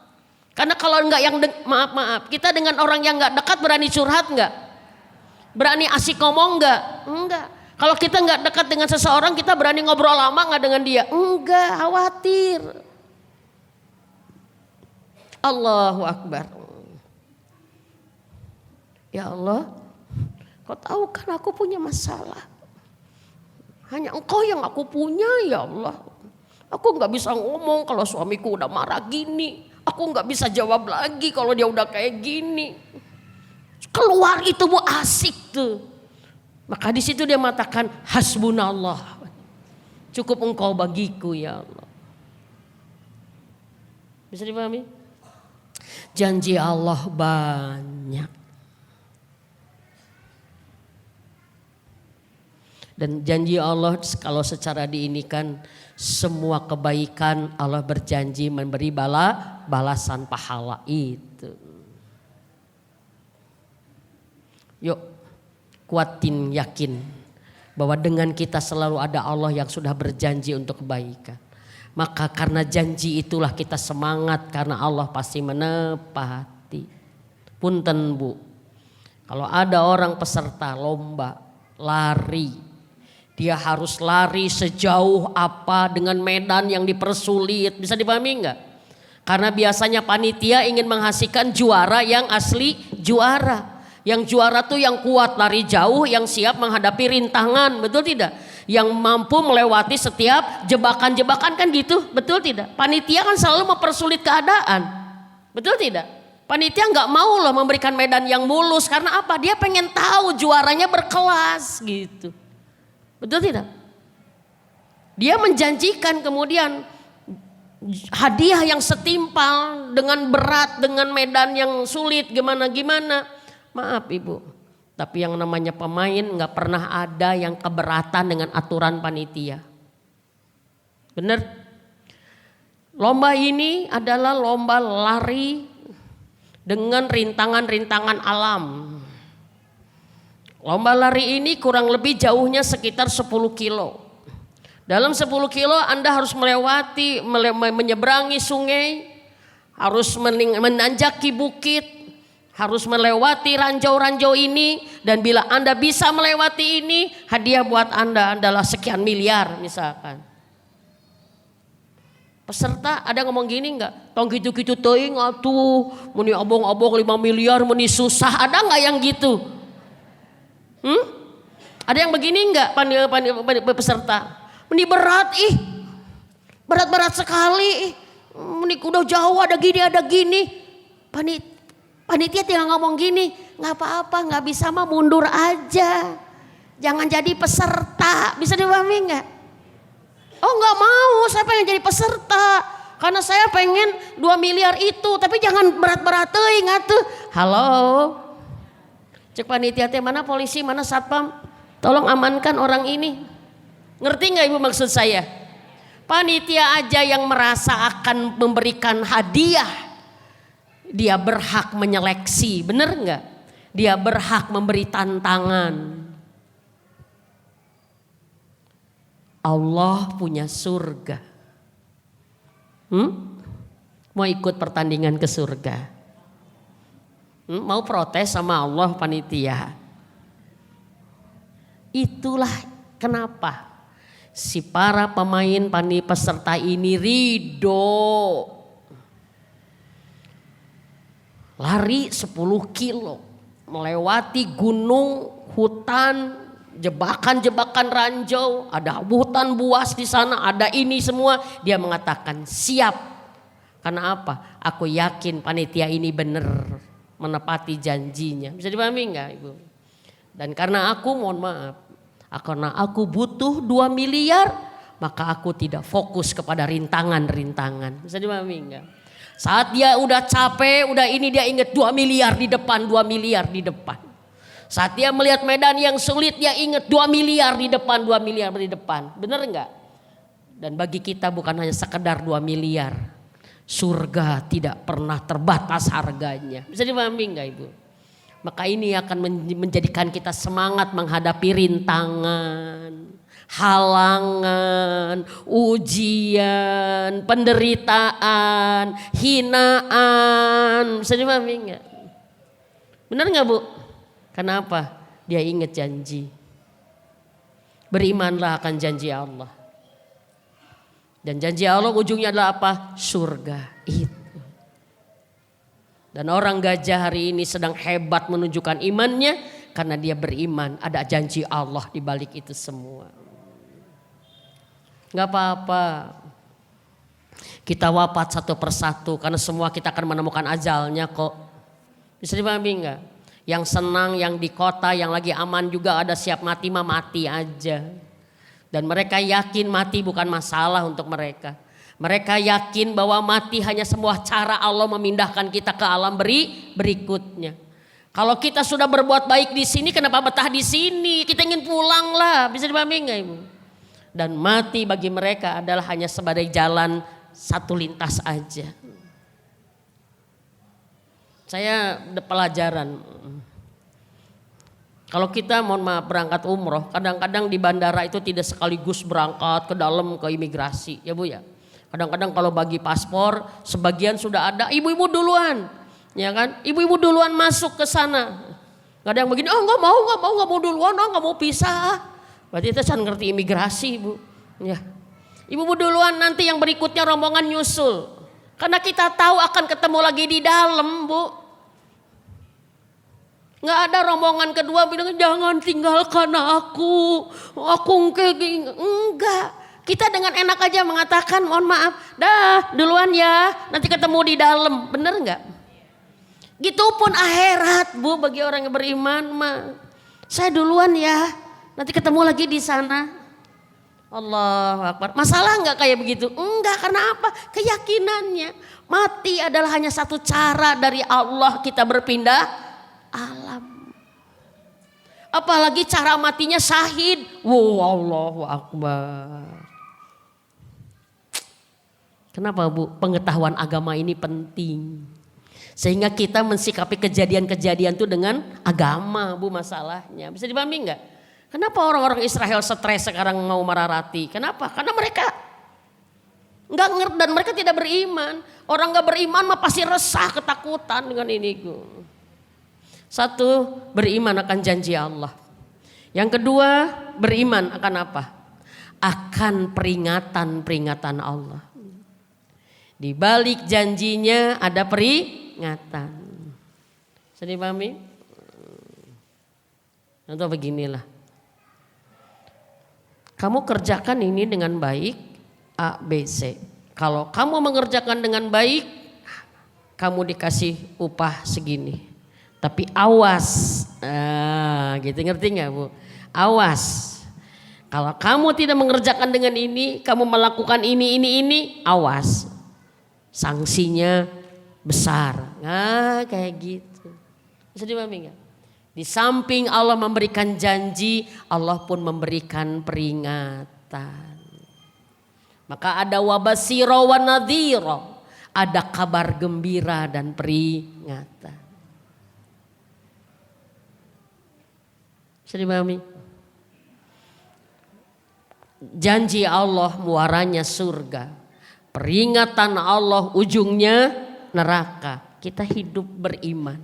Karena kalau nggak maaf, kita dengan orang yang nggak dekat berani curhat nggak? Berani asik ngomong nggak? Enggak. Kalau kita nggak dekat dengan seseorang, kita berani ngobrol lama nggak dengan dia? Enggak, khawatir. Allahu Akbar. Ya Allah, Kau tahu kan aku punya masalah. Hanya Engkau yang aku punya ya Allah. Aku nggak bisa ngomong kalau suamiku udah marah gini. Aku nggak bisa jawab lagi kalau dia udah kayak gini. Keluar itu Bu, asik tuh. Maka di situ dia mengatakan hasbunallah. Cukup Engkau bagiku ya Allah. Bisa dipahami? Janji Allah banyak. Dan janji Allah kalau secara diinikan semua kebaikan Allah berjanji memberi balasan pahala itu. Yuk kuatin yakin bahwa dengan kita selalu ada Allah yang sudah berjanji untuk kebaikan. Maka karena janji itulah kita semangat karena Allah pasti menepati. Punten Bu, kalau ada orang peserta lomba lari, dia harus lari sejauh apa dengan medan yang dipersulit. Bisa dipahami enggak? Karena biasanya panitia ingin menghasilkan juara yang asli juara. Yang juara tuh yang kuat lari jauh, yang siap menghadapi rintangan, betul tidak? Yang mampu melewati setiap jebakan-jebakan kan gitu, betul tidak? Panitia kan selalu mempersulit keadaan, betul tidak? Panitia nggak mau loh memberikan medan yang mulus, karena apa? Dia pengen tahu juaranya berkelas gitu. Betul tidak? Dia menjanjikan kemudian hadiah yang setimpal dengan berat, dengan medan yang sulit, gimana-gimana. Maaf Ibu, tapi yang namanya pemain gak pernah ada yang keberatan dengan aturan panitia. Bener? Lomba ini adalah lomba lari dengan rintangan-rintangan alam. Lomba lari ini kurang lebih jauhnya sekitar 10 kilo. Dalam 10 kilo Anda harus menyeberangi sungai, harus menanjaki bukit, harus melewati ranjau-ranjau ini. Dan bila Anda bisa melewati ini, hadiah buat Anda adalah sekian miliar misalkan. Peserta ada ngomong gini enggak? Tong gitu-gitu teuing atuh, meni obong-obong 5 miliar meni susah, ada enggak yang gitu? Ada yang begini enggak peserta? Meni berat berat sekali meni udah jauh ada gini. Panitia tinggal ngomong gini, nggak apa-apa, nggak bisa mah mundur aja, jangan jadi peserta. Bisa dipahami nggak? Oh nggak mau, saya pengen jadi peserta karena saya pengen 2 miliar itu, tapi jangan berat-berat teuing atuh. Halo, cek panitia teh mana polisi, mana satpam, tolong amankan orang ini. Ngerti nggak Ibu maksud saya? Panitia aja yang merasa akan memberikan hadiah, dia berhak menyeleksi, bener nggak? Dia berhak memberi tantangan. Allah punya surga. Mau ikut pertandingan ke surga? Mau protes sama Allah panitia? Itulah kenapa si para pemain peserta ini ridho. Lari 10 kilo, melewati gunung, hutan, jebakan-jebakan ranjau, ada hutan buas di sana, ada ini semua. Dia mengatakan siap. Karena apa? Aku yakin panitia ini benar menepati janjinya. Bisa dipahami enggak Ibu? Dan karena aku mohon maaf, karena aku butuh 2 miliar, maka aku tidak fokus kepada rintangan-rintangan. Bisa dipahami enggak? Saat dia udah capek, udah ini dia ingat 2 miliar di depan, 2 miliar di depan. Saat dia melihat medan yang sulit dia ingat 2 miliar di depan, 2 miliar di depan. Benar enggak? Dan bagi kita bukan hanya sekedar 2 miliar. Surga tidak pernah terbatas harganya. Bisa dipahami enggak Ibu? Maka ini akan menjadikan kita semangat menghadapi rintangan, halangan, ujian, penderitaan, hinaan. Bisa dipahami enggak? Benar enggak Bu? Kenapa? Dia ingat janji. Berimanlah akan janji Allah. Dan janji Allah ujungnya adalah apa? Surga itu. Dan orang gajah hari ini sedang hebat menunjukkan imannya karena dia beriman. Ada janji Allah di balik itu semua. Gak apa-apa. Kita wafat satu persatu karena semua kita akan menemukan ajalnya kok. Bisa dipahami enggak? Yang senang, yang di kota, yang lagi aman juga ada siap mati mah mati aja. Dan mereka yakin mati bukan masalah untuk mereka. Mereka yakin bahwa mati hanya sebuah cara Allah memindahkan kita ke alam berikutnya. Kalau kita sudah berbuat baik di sini, kenapa betah di sini? Kita ingin pulang lah. Bisa dipahami enggak Ibu? Dan mati bagi mereka adalah hanya sebagai jalan satu lintas aja. Saya ada pelajaran. Kalau kita mohon maaf berangkat umroh, kadang-kadang di bandara itu tidak sekaligus berangkat ke dalam ke imigrasi, ya Bu ya. Kadang-kadang kalau bagi paspor, sebagian sudah ada, ibu-ibu duluan, ya kan? Ibu-ibu duluan masuk ke sana. Gak ada yang begini, oh nggak mau duluan, oh nggak mau pisah. Berarti itu saya ngerti imigrasi Bu. Ya. Ibu-ibu duluan, nanti yang berikutnya rombongan nyusul. Karena kita tahu akan ketemu lagi di dalam Bu. Nggak ada rombongan kedua bilang jangan tinggalkan aku enggak. Kita dengan enak aja mengatakan mohon maaf, dah duluan ya, nanti ketemu di dalam, bener nggak? Gitupun akhirat Bu bagi orang yang beriman mah, saya duluan ya, nanti ketemu lagi di sana. Allahu Akbar. Masalah nggak kayak begitu? Enggak, karena apa? Keyakinannya mati adalah hanya satu cara dari Allah kita berpindah alam. Apalagi cara matinya syahid. Allahu Akbar. Kenapa Bu? Pengetahuan agama ini penting. Sehingga kita mensikapi kejadian-kejadian itu dengan agama Bu masalahnya. Bisa dipahami enggak? Kenapa orang-orang Israel stres sekarang mau marah-rati? Kenapa? Karena mereka enggak ngerti dan mereka tidak beriman. Orang enggak beriman mah pasti resah, ketakutan dengan ini Bu. Satu, beriman akan janji Allah. Yang kedua, beriman akan apa? Akan peringatan-peringatan Allah. Di balik janjinya ada peringatan. Bisa dipahami? Contoh beginilah. Kamu kerjakan ini dengan baik, A, B, C. Kalau kamu mengerjakan dengan baik, kamu dikasih upah segini. Tapi awas, gitu ngerti nggak Bu? Awas, kalau kamu tidak mengerjakan dengan ini, kamu melakukan ini, awas, sanksinya besar. Nah kayak gitu. Bisa dipahami nggak? Di samping Allah memberikan janji, Allah pun memberikan peringatan. Maka ada wabasiro wa nadhiro, ada kabar gembira dan peringatan. Bisa dipahami? Janji Allah muaranya surga. Peringatan Allah ujungnya neraka. Kita hidup beriman.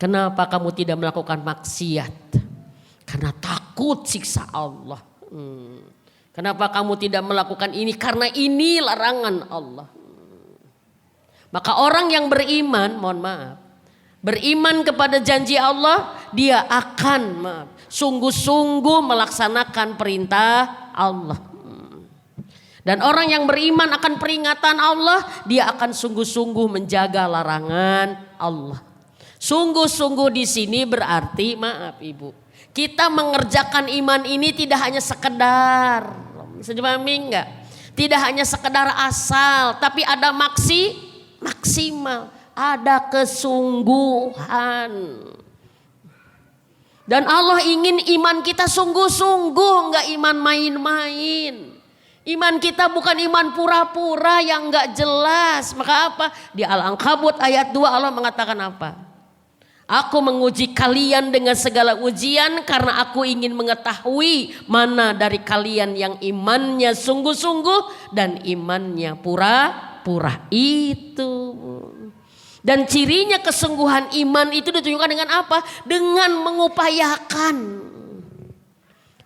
Kenapa kamu tidak melakukan maksiat? Karena takut siksa Allah. Kenapa kamu tidak melakukan ini? Karena ini larangan Allah. Maka orang yang beriman, mohon maaf, beriman kepada janji Allah, dia akan sungguh-sungguh melaksanakan perintah Allah. Dan orang yang beriman akan peringatan Allah, dia akan sungguh-sungguh menjaga larangan Allah. Sungguh-sungguh di sini berarti, maaf Ibu, kita mengerjakan iman ini tidak hanya sekedar, bisa dipahami enggak? Tidak hanya sekedar asal, tapi ada maksimal. Ada kesungguhan. Dan Allah ingin iman kita sungguh-sungguh, enggak iman main-main. Iman kita bukan iman pura-pura yang gak jelas. Maka apa? Di Al-Ankabut ayat 2 Allah mengatakan apa? Aku menguji kalian dengan segala ujian karena aku ingin mengetahui mana dari kalian yang imannya sungguh-sungguh dan imannya pura-pura itu. Dan cirinya kesungguhan iman itu ditunjukkan dengan apa? Dengan mengupayakan.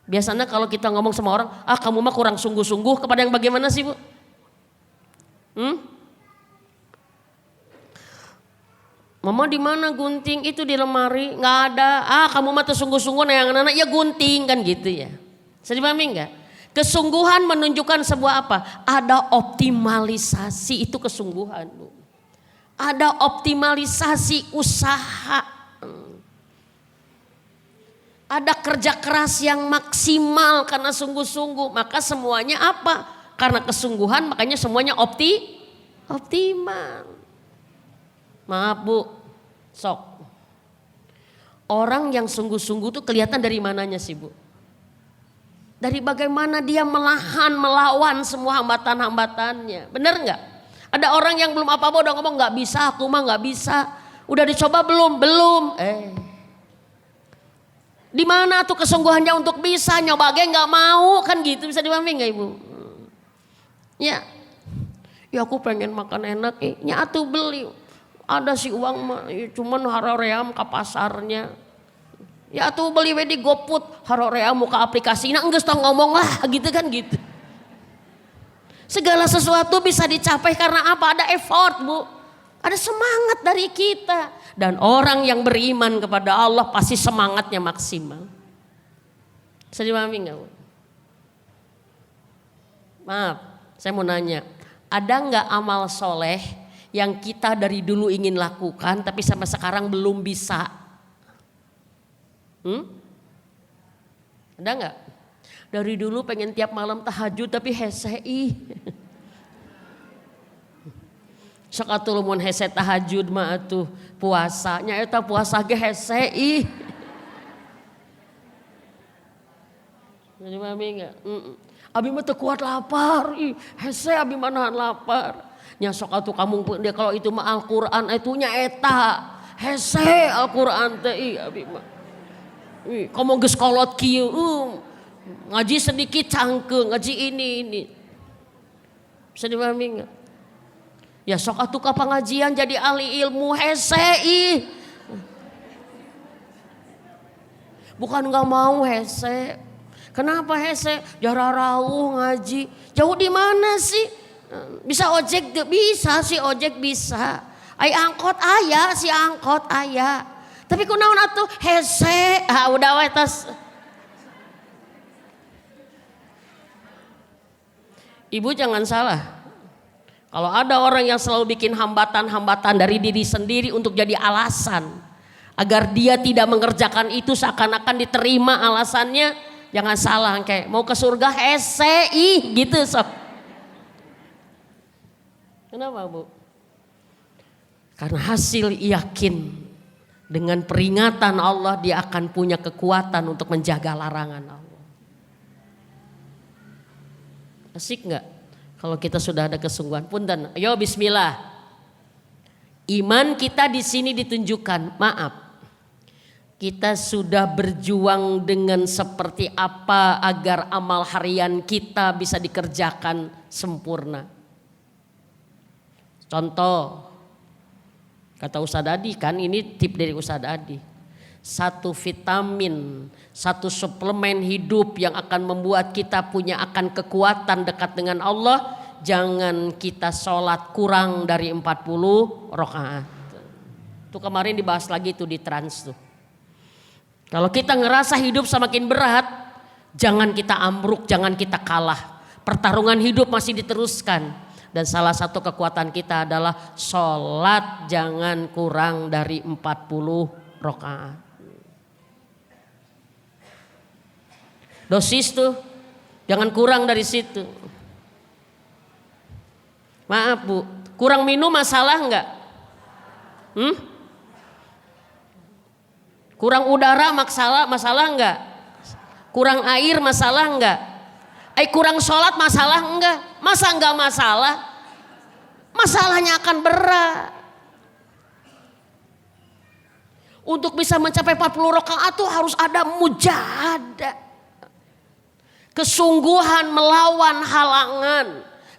Biasanya kalau kita ngomong sama orang, kamu mah kurang sungguh-sungguh, kepada yang bagaimana sih Bu? Mama di mana gunting? Itu di lemari, nggak ada. Kamu mah tuh sungguh-sungguh nah yang anak ya gunting kan gitu ya. Bisa dipahami nggak? Kesungguhan menunjukkan sebuah apa? Ada optimalisasi, itu kesungguhan Bu. Ada optimalisasi usaha. Ada kerja keras yang maksimal karena sungguh-sungguh. Maka semuanya apa? Karena kesungguhan makanya semuanya optimal. Maaf Bu, sok. Orang yang sungguh-sungguh tuh kelihatan dari mananya sih Bu? Dari bagaimana dia melawan semua hambatan-hambatannya. Bener nggak? Ada orang yang belum apa-apa udah ngomong nggak bisa, aku mah nggak bisa. Udah dicoba belum? Di mana tuh kesungguhannya untuk bisa, nyoba aja nggak mau kan gitu, bisa dipahami nggak Ibu? Ya aku pengen makan enak, nya atuh beli. Ada sih uang mah, cuman haroream ke pasarnya. Ya atuh beli we di GoFood, haroream muka aplikasi, enggak usah ngomong lah gitu kan gitu. Segala sesuatu bisa dicapai karena apa? Ada effort Bu, ada semangat dari kita. Dan orang yang beriman kepada Allah pasti semangatnya maksimal. Bisa dipahami nggak Bu? Maaf, saya mau nanya, ada nggak amal soleh yang kita dari dulu ingin lakukan tapi sampai sekarang belum bisa? Ada nggak? Dari dulu pengen tiap malam tahajud tapi hesei. Sakatul mun hese tahajud mah atuh puasanya eta puasa ge hesei. Jadi mami enggak? Abi mah teu kuat lapar, hese abi mah nahan lapar. Nya sok atuh kamu dia kalau itu mah Al-Qur'an itunya eta. Hese Al-Qur'an teh abi mah. Kamu geus kolot kieu, ngaji sedikit cangkeung, ngaji ini. Bisa dipahami enggak? Ya sok atuh ka pengajian jadi ahli ilmu hese. Bukan nggak mau hese. Kenapa hese? Jararauh ngaji. Jauh di mana sih? Bisa ojek bisa sih ojek bisa. Ai angkot aya si angkot aya. Tapi kunaon atuh hese. Udah wae tas. Ibu jangan salah. Kalau ada orang yang selalu bikin hambatan-hambatan dari diri sendiri untuk jadi alasan agar dia tidak mengerjakan itu seakan-akan diterima alasannya, jangan salah kayak mau ke surga hese gitu sok. Kenapa Bu? Karena hasil yakin dengan peringatan Allah dia akan punya kekuatan untuk menjaga larangan Allah. Asik nggak? Kalau kita sudah ada kesungguhan, punten. Ayo bismillah. Iman kita di sini ditunjukkan. Maaf. Kita sudah berjuang dengan seperti apa agar amal harian kita bisa dikerjakan sempurna. Contoh. Kata Ustadz Adi kan, ini tip dari Ustadz Adi. Satu vitamin, satu suplemen hidup yang akan membuat kita punya akan kekuatan dekat dengan Allah. Jangan kita sholat kurang dari 40 rakaat. Itu kemarin dibahas lagi tuh di Trans tuh. Kalau kita ngerasa hidup semakin berat, jangan kita ambruk, jangan kita kalah. Pertarungan hidup masih diteruskan. Dan salah satu kekuatan kita adalah sholat jangan kurang dari 40 rakaat. Dosis tuh jangan kurang dari situ. Maaf Bu, kurang minum masalah enggak? Kurang udara masalah enggak? Kurang air masalah enggak? Kurang sholat masalah enggak? Masa enggak masalah? Masalahnya akan berat. Untuk bisa mencapai 40 rakaat tuh harus ada mujahadah. Kesungguhan melawan halangan.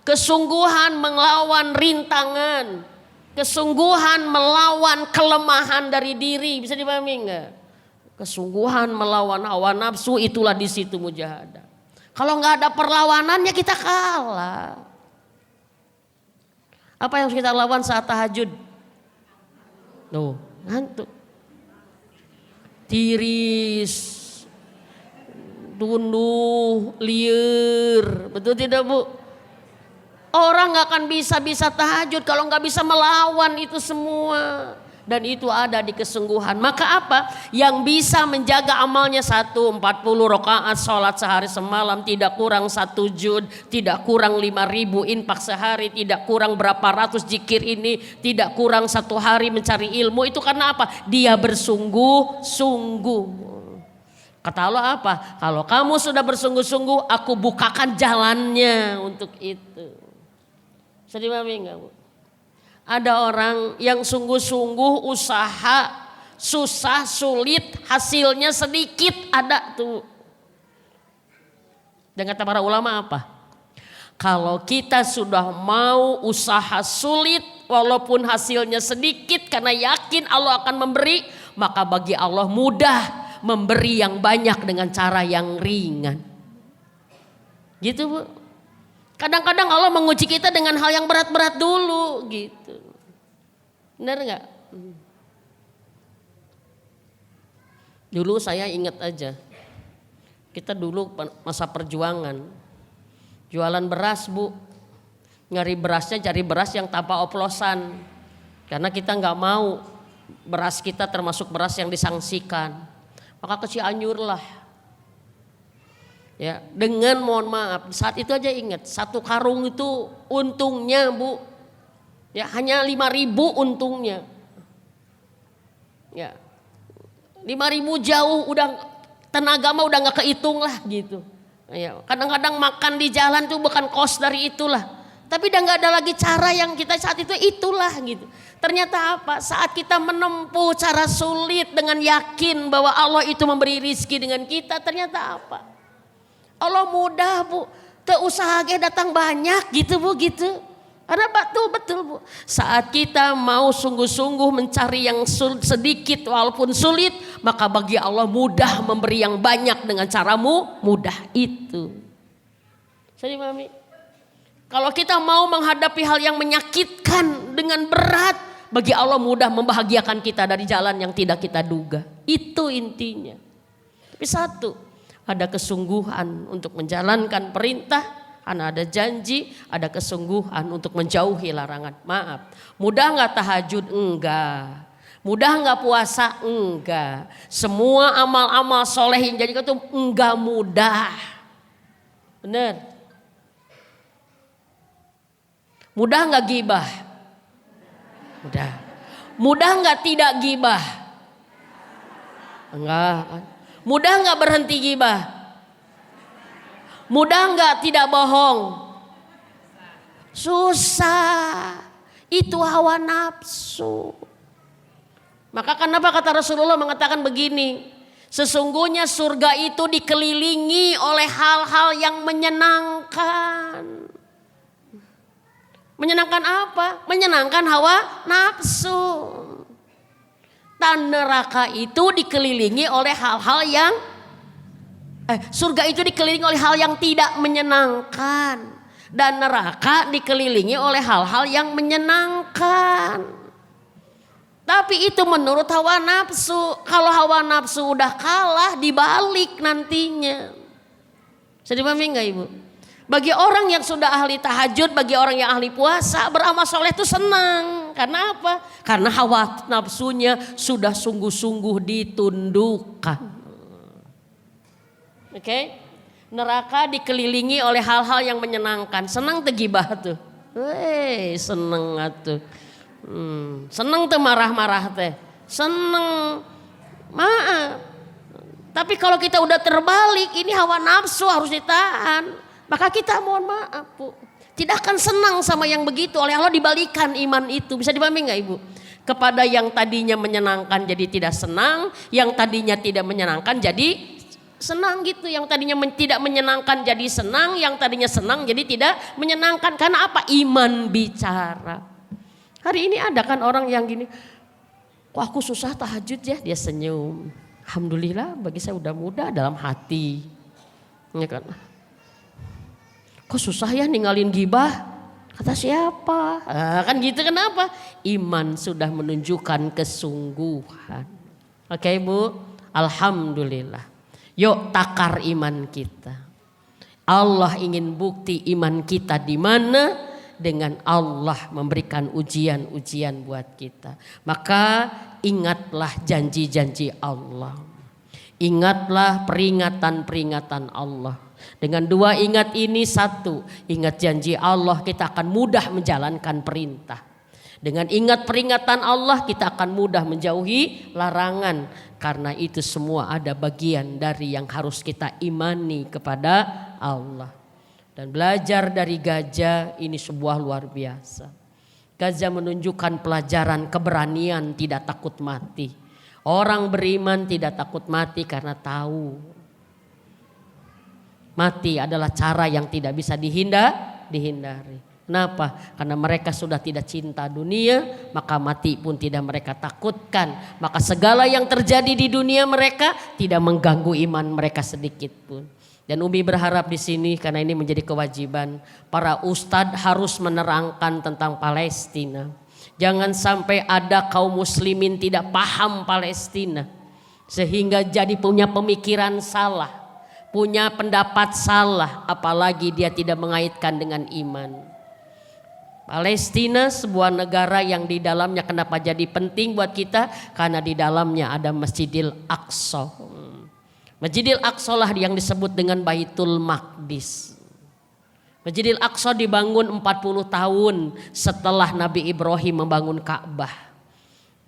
Kesungguhan melawan rintangan. Kesungguhan melawan kelemahan dari diri. Bisa dipahami enggak? Kesungguhan melawan hawa nafsu, itulah di situ mujahadah. Kalau nggak ada perlawanannya kita kalah. Apa yang harus kita lawan saat tahajud? Tuh, ngantuk. Tiris, tunduh, liur, betul tidak Bu? Orang nggak akan bisa tahajud kalau nggak bisa melawan itu semua. Dan itu ada di kesungguhan. Maka apa? Yang bisa menjaga amalnya 40 rakaat sholat sehari semalam, tidak kurang 1 juz, tidak kurang 5.000 infak sehari, tidak kurang berapa ratus zikir ini, tidak kurang 1 hari mencari ilmu. Itu karena apa? Dia bersungguh-sungguh. Kata Allah apa? Kalau kamu sudah bersungguh-sungguh, aku bukakan jalannya untuk itu. Bisa dipahami enggak Bu? Ada orang yang sungguh-sungguh usaha, susah, sulit, hasilnya sedikit, ada tuh. Dan kata para ulama apa? Kalau kita sudah mau usaha sulit walaupun hasilnya sedikit karena yakin Allah akan memberi, maka bagi Allah mudah memberi yang banyak dengan cara yang ringan. Gitu Bu. Kadang-kadang Allah menguji kita dengan hal yang berat-berat dulu gitu. Benar gak? Dulu saya ingat aja. Kita dulu masa perjuangan. Jualan beras Bu. Nyari berasnya cari beras yang tanpa oplosan. Karena kita gak mau beras kita termasuk beras yang disangsikan. Maka ke Cianjur lah. Ya, dengan mohon maaf, saat itu aja ingat, 1 karung itu untungnya Bu, ya hanya 5.000 untungnya. Ya, 5.000 jauh, udah tenaga mah udah nggak kehitung lah gitu. Ya, kadang-kadang makan di jalan tuh bukan kos dari itulah, tapi udah nggak ada lagi cara yang kita saat itu itulah gitu. Ternyata apa? Saat kita menempuh cara sulit dengan yakin bahwa Allah itu memberi rizki dengan kita, ternyata apa? Allah mudah Bu, teu usaha ge datang banyak gitu Bu gitu. Karena betul Bu, saat kita mau sungguh-sungguh mencari yang sedikit walaupun sulit, maka bagi Allah mudah memberi yang banyak dengan caramu mudah itu. Saya dipahami? Kalau kita mau menghadapi hal yang menyakitkan dengan berat, bagi Allah mudah membahagiakan kita dari jalan yang tidak kita duga. Itu intinya. Tapi satu, ada kesungguhan untuk menjalankan perintah, karena ada janji, ada kesungguhan untuk menjauhi larangan. Maaf, mudah gak tahajud? Enggak. Mudah gak puasa? Enggak. Semua amal-amal soleh yang jadi itu enggak mudah. Benar. Mudah gak gibah? Mudah. Mudah gak tidak gibah? Enggak. Mudah gak berhenti gibah? Mudah gak tidak bohong? Susah. Itu hawa nafsu. Maka kenapa kata Rasulullah mengatakan begini, sesungguhnya surga itu dikelilingi oleh hal-hal yang menyenangkan. Menyenangkan apa? Menyenangkan hawa nafsu. Dan neraka itu dikelilingi oleh hal-hal yang surga itu dikelilingi oleh hal yang tidak menyenangkan, dan neraka dikelilingi oleh hal-hal yang menyenangkan. Tapi itu menurut hawa nafsu. Kalau hawa nafsu udah kalah, dibalik nantinya. Bisa dipahami enggak Ibu? Bagi orang yang sudah ahli tahajud, bagi orang yang ahli puasa, beramal soleh itu senang. Karena apa? Karena hawa nafsunya sudah sungguh-sungguh ditundukkan. Oke? Neraka dikelilingi oleh hal-hal yang menyenangkan. Senang tuh gibah tuh. Seneng atuh. Seneng tuh marah-marah teh. Seneng. Maaf. Tapi kalau kita udah terbalik, ini hawa nafsu harus ditahan. Maka kita mohon maaf Bu, tidak akan senang sama yang begitu. Oleh Allah dibalikan iman itu. Bisa dipahami gak Ibu? Kepada yang tadinya menyenangkan jadi tidak senang, yang tadinya tidak menyenangkan jadi senang gitu. Yang tadinya tidak menyenangkan jadi senang, yang tadinya senang jadi tidak menyenangkan. Karena apa? Iman bicara. Hari ini ada kan orang yang gini, kok aku susah tahajud ya? Dia senyum. Alhamdulillah bagi saya udah mudah dalam hati. Ya kan? Kok susah ya ninggalin gibah? Kata siapa? Kan gitu, kenapa? Iman sudah menunjukkan kesungguhan. Oke Bu, alhamdulillah. Yuk takar iman kita. Allah ingin bukti iman kita di mana? Dengan Allah memberikan ujian-ujian buat kita. Maka ingatlah janji-janji Allah. Ingatlah peringatan-peringatan Allah. Dengan dua ingat ini, satu, ingat janji Allah kita akan mudah menjalankan perintah. Dengan ingat peringatan Allah kita akan mudah menjauhi larangan. Karena itu semua ada bagian dari yang harus kita imani kepada Allah. Dan belajar dari gajah ini sebuah luar biasa. Gajah menunjukkan pelajaran keberanian tidak takut mati. Orang beriman tidak takut mati karena tahu mati adalah cara yang tidak bisa dihindari. Kenapa? Karena mereka sudah tidak cinta dunia, maka mati pun tidak mereka takutkan. Maka segala yang terjadi di dunia mereka tidak mengganggu iman mereka sedikit pun. Dan Umi berharap di sini karena ini menjadi kewajiban para ustadz harus menerangkan tentang Palestina. Jangan sampai ada kaum muslimin tidak paham Palestina sehingga jadi punya pemikiran salah, punya pendapat salah, apalagi dia tidak mengaitkan dengan iman. Palestina sebuah negara yang di dalamnya kenapa jadi penting buat kita? Karena di dalamnya ada Masjidil Aqsa. Masjidil Aqsa lah yang disebut dengan Baitul Maqdis. Masjidil Aqsa dibangun 40 tahun setelah Nabi Ibrahim membangun Ka'bah.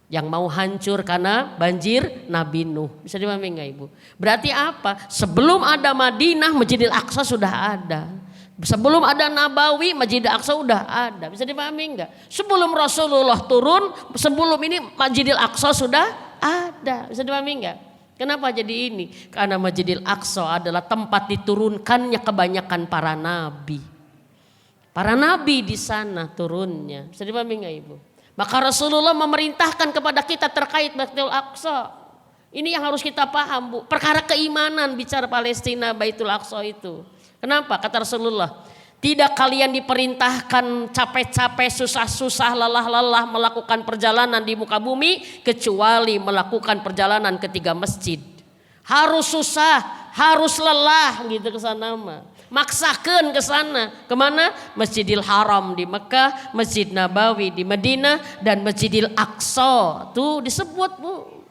Yang mau hancur karena banjir Nabi Nuh. Bisa dipahami enggak Ibu? Berarti apa? Sebelum ada Madinah Masjidil Aqsa sudah ada. Sebelum ada Nabawi Masjidil Aqsa sudah ada. Bisa dipahami enggak? Sebelum Rasulullah turun, sebelum ini Masjidil Aqsa sudah ada. Bisa dipahami enggak? Kenapa jadi ini? Karena Masjidil Aqsa adalah tempat diturunkannya kebanyakan para nabi. Para nabi di sana turunnya. Bisa dipahami enggak Ibu? Maka Rasulullah memerintahkan kepada kita terkait Baitul Aqsa. Ini yang harus kita paham Bu. Perkara keimanan bicara Palestina Baitul Aqsa itu. Kenapa? Kata Rasulullah, tidak kalian diperintahkan capek-capek, susah-susah, lelah-lelah melakukan perjalanan di muka bumi kecuali melakukan perjalanan ke 3 masjid. Harus susah, harus lelah gitu ke sana mah. Maksakan ke sana. Kemana? Masjidil Haram di Mekah, Masjid Nabawi di Madinah, dan Masjidil Aqsa. Tuh disebut Bu.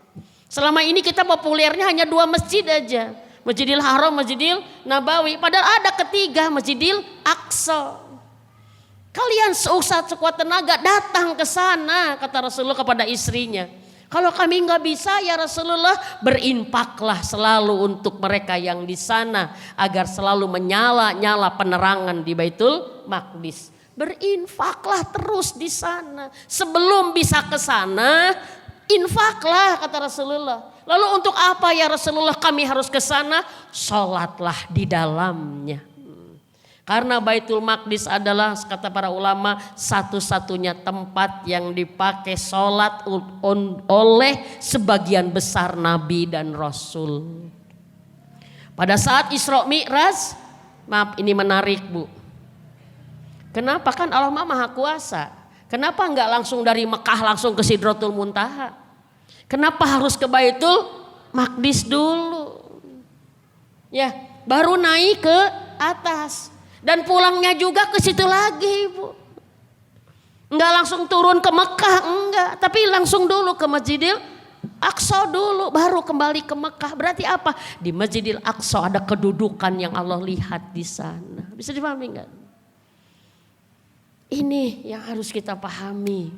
Selama ini kita populernya hanya 2 masjid aja. Masjidil Haram, Masjidil Nabawi. Padahal ada ketiga, Masjidil Aqsa. Kalian seusah sekuat tenaga datang ke sana, kata Rasulullah kepada istrinya. Kalau kami nggak bisa ya Rasulullah, berinfaklah selalu untuk mereka yang di sana agar selalu menyala-nyala penerangan di Baitul Maqdis. Berinfaklah terus di sana. Sebelum bisa ke sana, infaklah kata Rasulullah. Lalu untuk apa ya Rasulullah kami harus ke sana? Sholatlah di dalamnya. Karena Baitul Maqdis adalah kata para ulama satu-satunya tempat yang dipakai sholat oleh sebagian besar nabi dan rasul. Pada saat Isra Mi'raj, maaf ini menarik Bu. Kenapa? Kan Allah Maha Kuasa. Kenapa enggak langsung dari Mekah langsung ke Sidratul Muntaha? Kenapa harus ke Baitul Maqdis dulu? Ya, baru naik ke atas. Dan pulangnya juga ke situ lagi Bu. Enggak langsung turun ke Mekah, enggak. Tapi langsung dulu ke Masjidil Aqsa dulu, baru kembali ke Mekah. Berarti apa? Di Masjidil Aqsa ada kedudukan yang Allah lihat di sana. Bisa dipahami enggak? Ini yang harus kita pahami.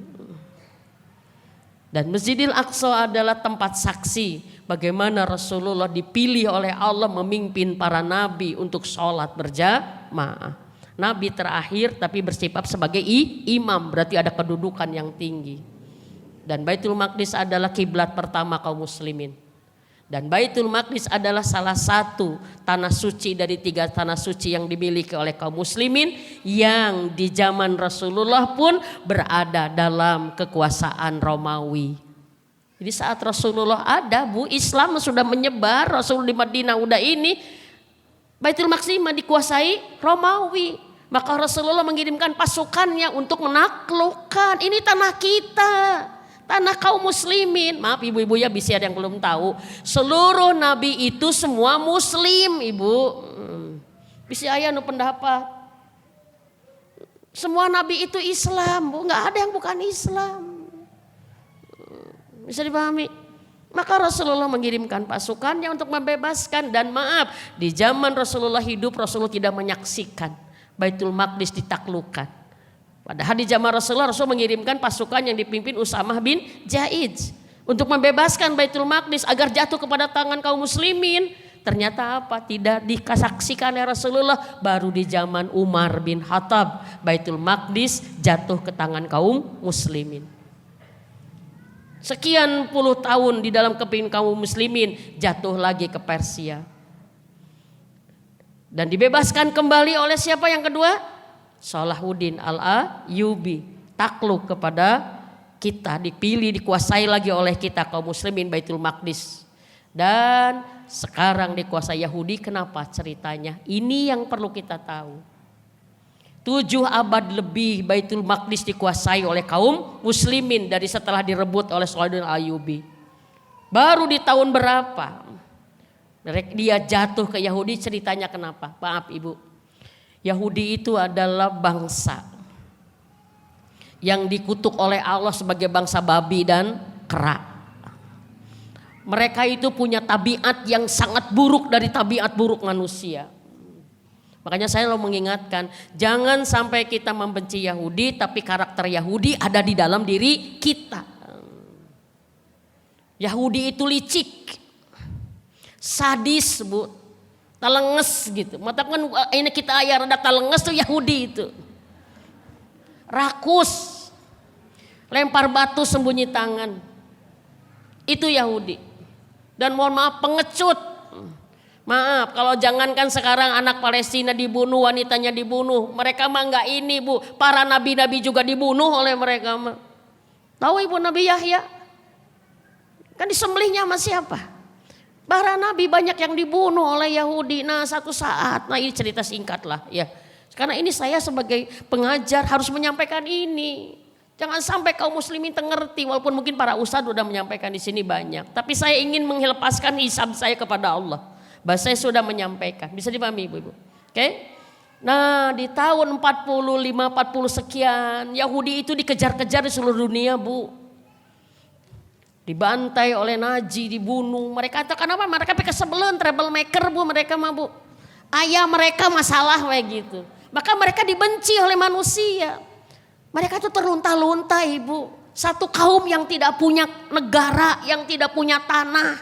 Dan Masjidil Aqsa adalah tempat saksi bagaimana Rasulullah dipilih oleh Allah memimpin para nabi untuk sholat berjamaah. Nabi terakhir tapi bersifat sebagai imam, berarti ada kedudukan yang tinggi. Dan Baitul Maqdis adalah kiblat pertama kaum muslimin. Dan Baitul Maqdis adalah salah satu tanah suci dari 3 tanah suci yang dimiliki oleh kaum muslimin yang di zaman Rasulullah pun berada dalam kekuasaan Romawi. Jadi saat Rasulullah ada, Islam sudah menyebar, Rasul di Madinah udah ini, Baitul Maqdis dikuasai Romawi. Maka Rasulullah mengirimkan pasukannya untuk menaklukkan, ini tanah kita. Tanah kaum muslimin. Maaf ibu-ibu ya, bisa ada yang belum tahu. Seluruh nabi itu semua muslim, ibu. Bisa ayah nu pendapat. Semua nabi itu Islam, bu. Nggak ada yang bukan Islam. Bisa dipahami? Maka Rasulullah mengirimkan pasukannya untuk membebaskan. Dan maaf, di zaman Rasulullah hidup, Rasulullah tidak menyaksikan Baitul Maqdis ditaklukkan. Padahal di zaman Rasulullah, Rasul mengirimkan pasukan yang dipimpin Usamah bin Zaid untuk membebaskan Baitul Maqdis agar jatuh kepada tangan kaum muslimin. Ternyata apa? Tidak disaksikan oleh Rasulullah. Baru di zaman Umar bin Khattab Baitul Maqdis jatuh ke tangan kaum muslimin. Sekian puluh tahun di dalam kepemimpinan kaum muslimin jatuh lagi ke Persia. Dan dibebaskan kembali oleh siapa yang kedua? Salahuddin al-Ayyubi, takluk kepada kita, dipilih, dikuasai lagi oleh kita kaum muslimin Baitul Maqdis. Dan sekarang dikuasai Yahudi. Kenapa ceritanya? Ini yang perlu kita tahu. 7 abad lebih Baitul Maqdis dikuasai oleh kaum muslimin dari setelah direbut oleh Salahuddin al-Ayyubi. Baru di tahun berapa dia jatuh ke Yahudi, ceritanya kenapa? Maaf ibu. Yahudi itu adalah bangsa yang dikutuk oleh Allah sebagai bangsa babi dan kera. Mereka itu punya tabiat yang sangat buruk dari tabiat buruk manusia. Makanya saya selalu mengingatkan, jangan sampai kita membenci Yahudi tapi karakter Yahudi ada di dalam diri kita. Yahudi itu licik, sadis, bu. Talenges gitu. Matakan ini kita ayah rada talenges tuh Yahudi itu. Rakus. Lempar batu sembunyi tangan. Itu Yahudi. Dan mohon maaf, pengecut. Maaf, kalau jangankan sekarang anak Palestina dibunuh, wanitanya dibunuh. Mereka mah enggak ini, Bu. Para nabi-nabi juga dibunuh oleh mereka mah. Tahu ibu Nabi Yahya? Kan disembelihnya sama siapa? Para nabi banyak yang dibunuh oleh Yahudi. Nah satu saat, nah ini cerita singkat lah ya. Karena ini saya sebagai pengajar harus menyampaikan ini. Jangan sampai kaum muslimin mengerti, walaupun mungkin para ustadz sudah menyampaikan di sini banyak. Tapi saya ingin menglepaskan hisab saya kepada Allah. Bahwa saya sudah menyampaikan. Bisa dipahami ibu-ibu? Oke? Nah di tahun 45-40 sekian, Yahudi itu dikejar-kejar di seluruh dunia, Bu. Dibantai oleh Naji, dibunuh. Mereka katakan apa? Mereka pakai sebelum troublemaker, Bu. Mereka mah, Bu. Ayah mereka masalah kayak gitu. Maka mereka dibenci oleh manusia. Mereka itu terlunta-lunta, Ibu. Satu kaum yang tidak punya negara, yang tidak punya tanah.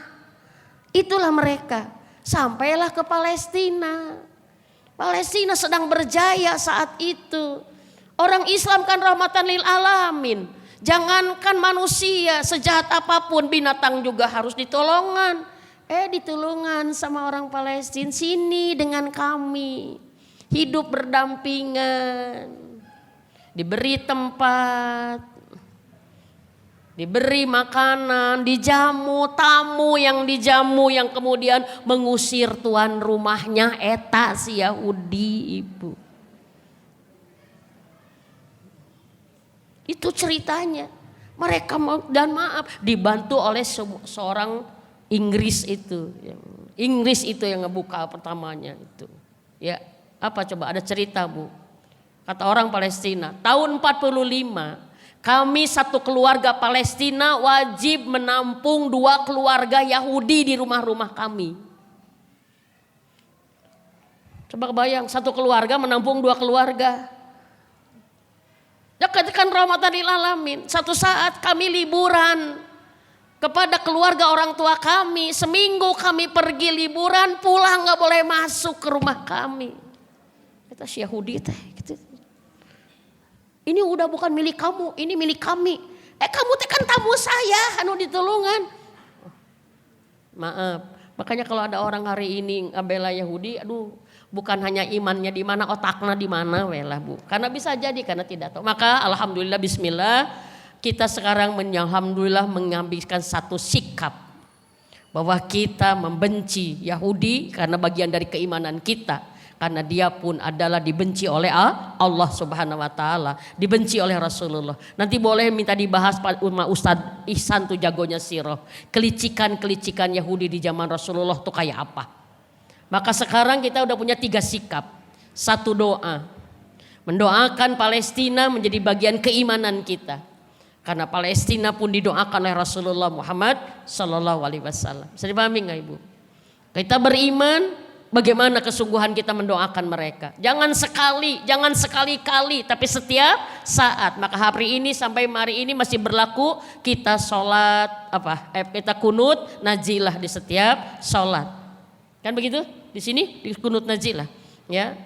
Itulah mereka. Sampailah ke Palestina. Palestina sedang berjaya saat itu. Orang Islam kan rahmatan lil alamin. Jangankan manusia, sejahat apapun binatang juga harus ditolongan. Ditolongan sama orang Palestina, sini dengan kami. Hidup berdampingan. Diberi tempat. Diberi makanan, dijamu, tamu yang dijamu yang kemudian mengusir tuan rumahnya, eta si Yahudi, ibu. Itu ceritanya. Mereka dan maaf dibantu oleh seorang Inggris itu. Inggris itu yang ngebuka pertamanya itu. Ya, apa coba ada cerita, Bu. Kata orang Palestina, tahun 45 kami satu keluarga Palestina wajib menampung 2 keluarga Yahudi di rumah-rumah kami. Coba kebayang, satu keluarga menampung 2 keluarga. Ya kan rahmatan lil alamin. Satu saat kami liburan kepada keluarga orang tua kami. Seminggu kami pergi liburan, pulang gak boleh masuk ke rumah kami. Kata si Yahudi teh gitu. Ini udah bukan milik kamu, ini milik kami. Kamu teh kan tamu saya, anu ditulungan. Maaf, makanya kalau ada orang hari ini bela Yahudi, aduh, bukan hanya imannya di mana, otaknya di mana, welah Bu. Karena bisa jadi karena tidak tahu. Maka alhamdulillah bismillah, kita sekarang alhamdulillah mengambilkan satu sikap bahwa kita membenci Yahudi karena bagian dari keimanan kita. Karena dia pun adalah dibenci oleh Allah Subhanahu wa taala, dibenci oleh Rasulullah. Nanti boleh minta dibahas Pak Ustadz Ihsan tuh jagonya sirah. Kelicikan-kelicikan Yahudi di zaman Rasulullah tuh kayak apa? Maka sekarang kita udah punya 3 sikap. 1 doa. Mendoakan Palestina menjadi bagian keimanan kita. Karena Palestina pun didoakan oleh Rasulullah Muhammad sallallahu alaihi wasallam. Bisa dipahami enggak Ibu? Kita beriman, bagaimana kesungguhan kita mendoakan mereka. Jangan sekali-kali, tapi setiap saat. Maka hari ini sampai hari ini masih berlaku, kita sholat kita kunut nazilah di setiap sholat. Kan begitu? Di sini di kunut nazilah. Ya.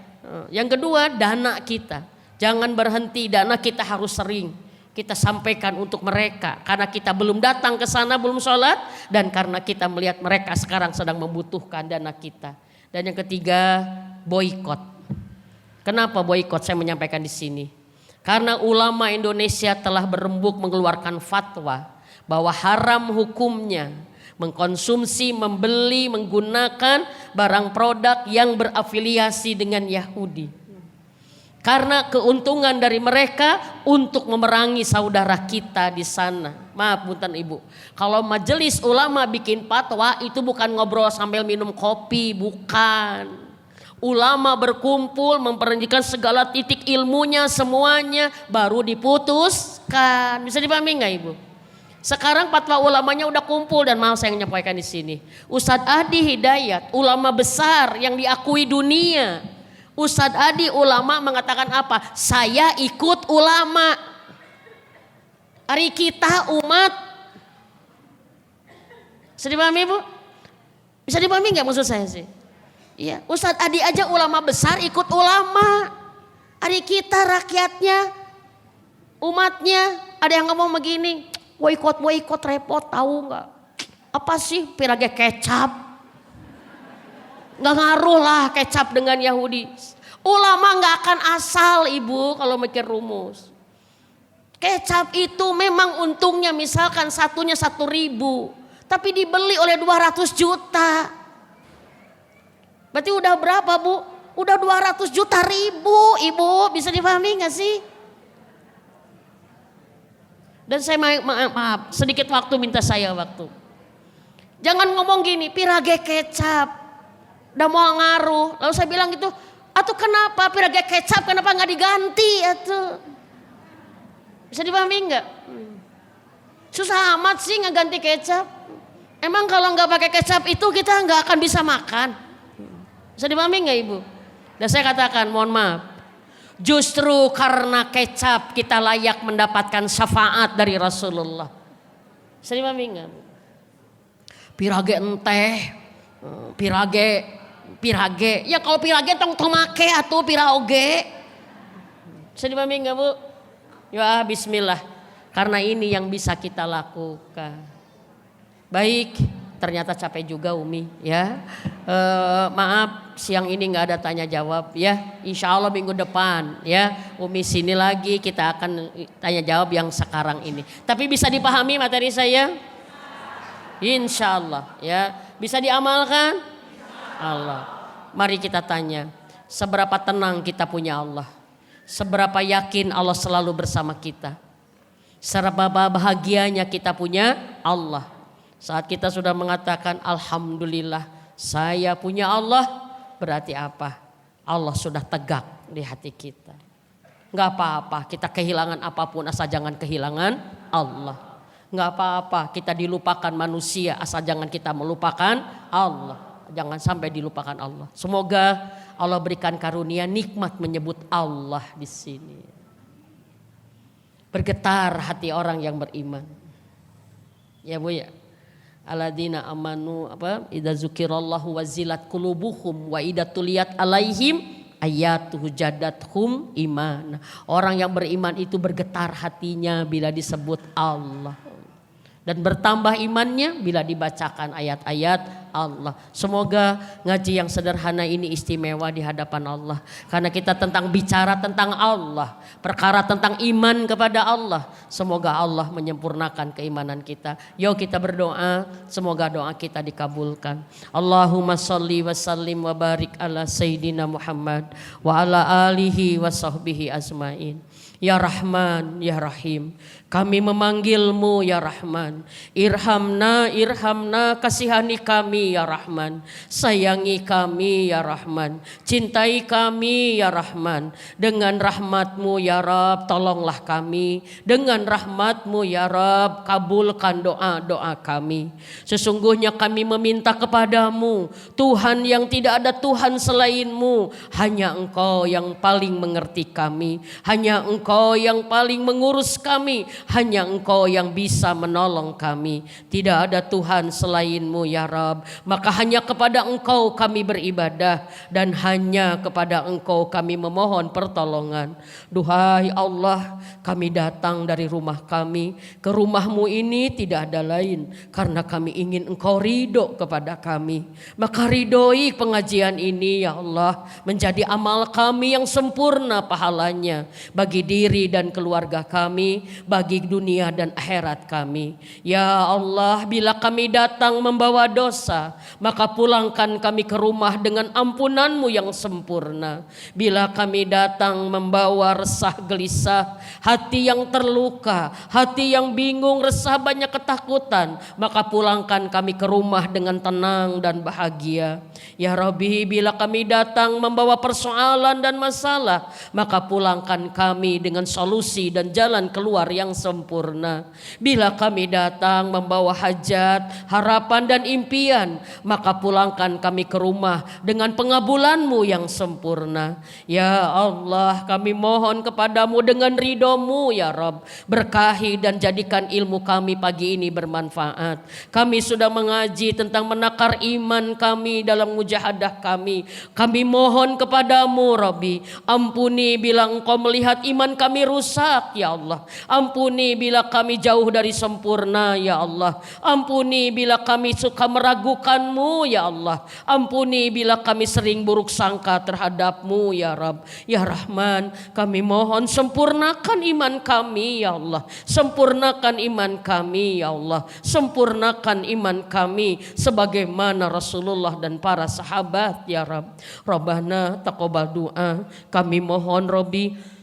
Yang kedua, dana kita. Jangan berhenti, dana kita harus sering kita sampaikan untuk mereka. Karena kita belum datang ke sana, belum sholat. Dan karena kita melihat mereka sekarang sedang membutuhkan dana kita. Dan yang ketiga, boikot. Kenapa boikot? Saya menyampaikan di sini. Karena ulama Indonesia telah berembuk mengeluarkan fatwa bahwa haram hukumnya mengkonsumsi, membeli, menggunakan barang produk yang berafiliasi dengan Yahudi. Karena keuntungan dari mereka untuk memerangi saudara kita di sana. Maaf punten Ibu. Kalau majelis ulama bikin fatwa itu bukan ngobrol sambil minum kopi, bukan. Ulama berkumpul memperhatikan segala titik ilmunya semuanya baru diputuskan. Bisa dipahami enggak Ibu? Sekarang fatwa ulamanya udah kumpul dan mau saya menyampaikan di sini. Ustadz Adi Hidayat, ulama besar yang diakui dunia. Ustadz Adi ulama mengatakan apa? Saya ikut ulama. Hari kita umat. Bisa dipahami Bu? Bisa dipahami enggak maksud saya sih? Iya, Ustadz Adi aja ulama besar ikut ulama. Hari kita rakyatnya, umatnya, ada yang ngomong begini, boikot repot tahu nggak? Apa sih pirage kecap? Nggak ngaruh lah kecap dengan Yahudi. Ulama nggak akan asal Ibu kalau mikir rumus. Kecap itu memang untungnya misalkan satunya 1.000, tapi dibeli oleh 200 juta. Berarti udah berapa Bu? Udah 200 juta ribu Ibu, bisa dipahami nggak sih? Dan saya maaf sedikit waktu minta saya waktu. Jangan ngomong gini, pirage kecap, udah mau ngaruh. Lalu saya bilang gitu, atuh kenapa pirage kecap kenapa nggak diganti atuh? Bisa dipahami nggak? Susah amat sih ngeganti kecap. Emang kalau nggak pakai kecap itu kita nggak akan bisa makan. Bisa dipahami nggak Ibu? Dan saya katakan mohon maaf, justru karena kecap kita layak mendapatkan syafaat dari Rasulullah. Bisa dipahami nggak? Pirage enteh, pirage. Ya kalau pirage tong tomake atau piraoge. Bisa dipahami nggak Bu? Ya bismillah. Karena ini yang bisa kita lakukan. Baik, ternyata capek juga Umi ya. Maaf siang ini nggak ada tanya jawab ya. Insya Allah minggu depan ya Umi sini lagi kita akan tanya jawab yang sekarang ini. Tapi bisa dipahami materi saya? Insya Allah ya. Bisa diamalkan? Allah. Mari kita tanya, seberapa tenang kita punya Allah? Seberapa yakin Allah selalu bersama kita? Seberapa bahagianya kita punya Allah? Saat kita sudah mengatakan alhamdulillah saya punya Allah, berarti apa? Allah sudah tegak di hati kita. Enggak apa-apa kita kehilangan apapun asal jangan kehilangan Allah. Enggak apa-apa kita dilupakan manusia asal jangan kita melupakan Allah. Jangan sampai dilupakan Allah. Semoga Allah berikan karunia nikmat menyebut Allah di sini. Bergetar hati orang yang beriman. Ya Bu ya. Alladzina amanu idza dzukirallahu wazilat qulubuhum wa idza tuliyat alaihim ayatuhu jadathum iman. Orang yang beriman itu bergetar hatinya bila disebut Allah, dan bertambah imannya bila dibacakan ayat-ayat Allah. Semoga ngaji yang sederhana ini istimewa di hadapan Allah, karena kita bicara tentang Allah, perkara tentang iman kepada Allah. Semoga Allah menyempurnakan keimanan kita. Yuk kita berdoa, semoga doa kita dikabulkan. Allahumma sholli wa sallim wa barik ala sayyidina Muhammad wa ala alihi wa sahbihi azmain. Ya Rahman, Ya Rahim, kami memanggilmu ya Rahman. Irhamna, irhamna, kasihani kami ya Rahman. Sayangi kami ya Rahman. Cintai kami ya Rahman. Dengan rahmatmu ya Rab, tolonglah kami. Dengan rahmatmu ya Rab, kabulkan doa-doa kami. Sesungguhnya kami meminta kepadamu, Tuhan yang tidak ada Tuhan selainmu. Hanya Engkau yang paling mengerti kami. Hanya Engkau yang paling mengurus kami. Hanya Engkau yang bisa menolong kami. Tidak ada Tuhan selainmu ya Rab. Maka hanya kepada Engkau kami beribadah, dan hanya kepada Engkau kami memohon pertolongan. Duhai Allah, kami datang dari rumah kami ke rumahmu ini tidak ada lain, karena kami ingin Engkau ridho kepada kami. Maka ridhoi pengajian ini ya Allah, menjadi amal kami yang sempurna pahalanya, bagi diri dan keluarga kami, bagi dunia dan akhirat kami. Ya Allah, bila kami datang membawa dosa, maka pulangkan kami ke rumah dengan ampunan-Mu yang sempurna. Bila kami datang membawa resah gelisah, hati yang terluka, hati yang bingung, resah, banyak ketakutan, maka pulangkan kami ke rumah dengan tenang dan bahagia. Ya Rabbi, bila kami datang membawa persoalan dan masalah, maka pulangkan kami dengan solusi dan jalan keluar yang sempurna. Bila kami datang membawa hajat, harapan dan impian, maka pulangkan kami ke rumah dengan pengabulan-Mu yang sempurna. Ya Allah, kami mohon kepadamu dengan ridho-Mu ya Rabb, berkahi dan jadikan ilmu kami pagi ini bermanfaat. Kami sudah mengaji tentang menakar iman kami dalam mujahadah kami. Kami mohon kepadamu Rabbi, ampuni bila Engkau melihat iman kami rusak ya Allah. Ampuni bila kami jauh dari sempurna ya Allah. Ampuni bila kami suka meragukan-Mu ya Allah. Ampuni bila kami sering buruk sangka terhadap-Mu ya Rabb. Ya Rahman, kami mohon sempurnakan iman kami ya Allah. Sempurnakan iman kami ya Allah. Sempurnakan iman kami sebagaimana Rasulullah dan para sahabat ya Rabb. Rabbana taqabbal doa. Kami mohon Rabbi,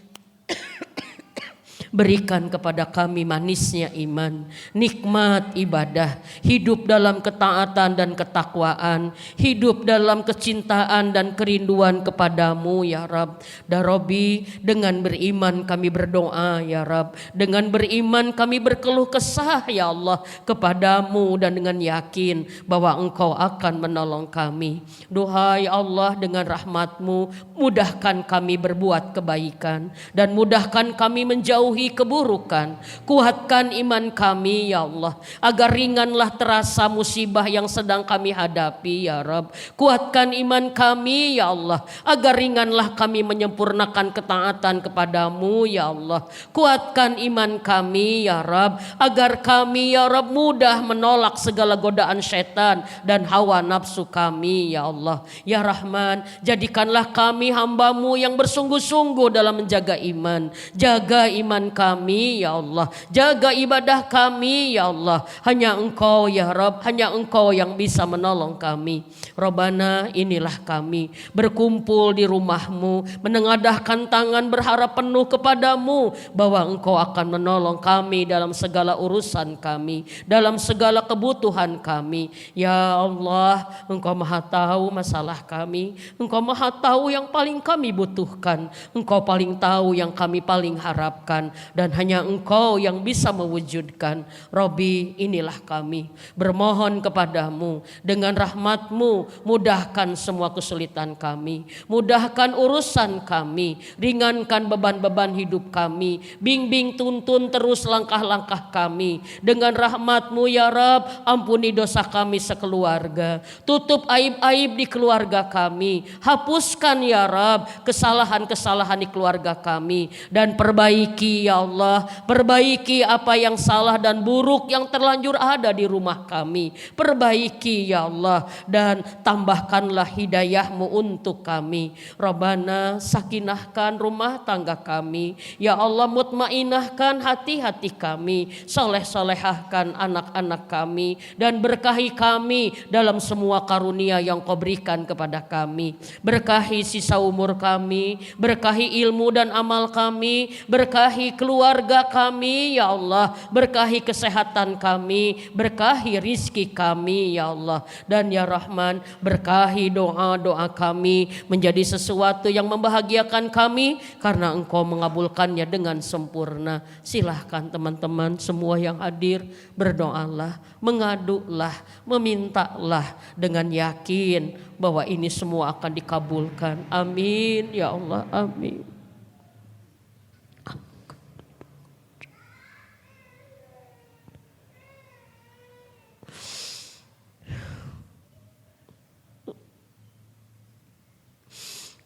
berikan kepada kami manisnya iman, nikmat ibadah, hidup dalam ketaatan dan ketakwaan, hidup dalam kecintaan dan kerinduan kepadamu ya Rab. Dan Rabbi, dengan beriman kami berdoa ya Rab, dengan beriman kami berkeluh kesah ya Allah kepadamu, dan dengan yakin bahwa Engkau akan menolong kami. Duhai Allah, dengan rahmat-Mu mudahkan kami berbuat kebaikan, dan mudahkan kami menjauhi keburukan. Kuatkan iman kami ya Allah, agar ringanlah terasa musibah yang sedang kami hadapi ya Rabb. Kuatkan iman kami ya Allah, agar ringanlah kami menyempurnakan ketaatan kepadamu ya Allah. Kuatkan iman kami ya Rabb, agar kami ya Rabb mudah menolak segala godaan syaitan dan hawa nafsu kami ya Allah. Ya Rahman, jadikanlah kami hamba-Mu yang bersungguh-sungguh dalam menjaga iman. Jaga iman kami ya Allah, jaga ibadah kami ya Allah. Hanya Engkau ya Rabb, hanya Engkau yang bisa menolong kami. Rabbana, inilah kami berkumpul di rumah-Mu, menengadahkan tangan berharap penuh kepadamu bahwa Engkau akan menolong kami dalam segala urusan kami, dalam segala kebutuhan kami. Ya Allah, Engkau Maha tahu masalah kami, Engkau Maha tahu yang paling kami butuhkan, Engkau paling tahu yang kami paling harapkan. dan hanya Engkau yang bisa mewujudkan. Robbi, inilah kami bermohon kepadamu dengan rahmat-Mu, mudahkan semua kesulitan kami, mudahkan urusan kami, ringankan beban-beban hidup kami, bimbing tuntun terus langkah-langkah kami dengan rahmat-Mu ya Rab. Ampuni dosa kami sekeluarga, tutup aib-aib di keluarga kami, hapuskan ya Rab kesalahan-kesalahan di keluarga kami, dan perbaiki ya Allah, perbaiki apa yang salah dan buruk yang terlanjur ada di rumah kami, perbaiki ya Allah, dan tambahkanlah hidayah-Mu untuk kami. Rabbana, sakinahkan rumah tangga kami ya Allah, mutmainahkan hati-hati kami, soleh-solehahkan anak-anak kami, dan berkahi kami dalam semua karunia yang Kau berikan kepada kami. Berkahi sisa umur kami, berkahi ilmu dan amal kami, berkahi keluarga kami ya Allah, berkahi kesehatan kami, berkahi rizki kami ya Allah, dan ya Rahman, berkahi doa-doa kami menjadi sesuatu yang membahagiakan kami karena Engkau mengabulkannya dengan sempurna. Silahkan teman-teman semua yang hadir, berdoalah, mengadulah, memintalah dengan yakin bahwa ini semua akan dikabulkan. Amin ya Allah, amin.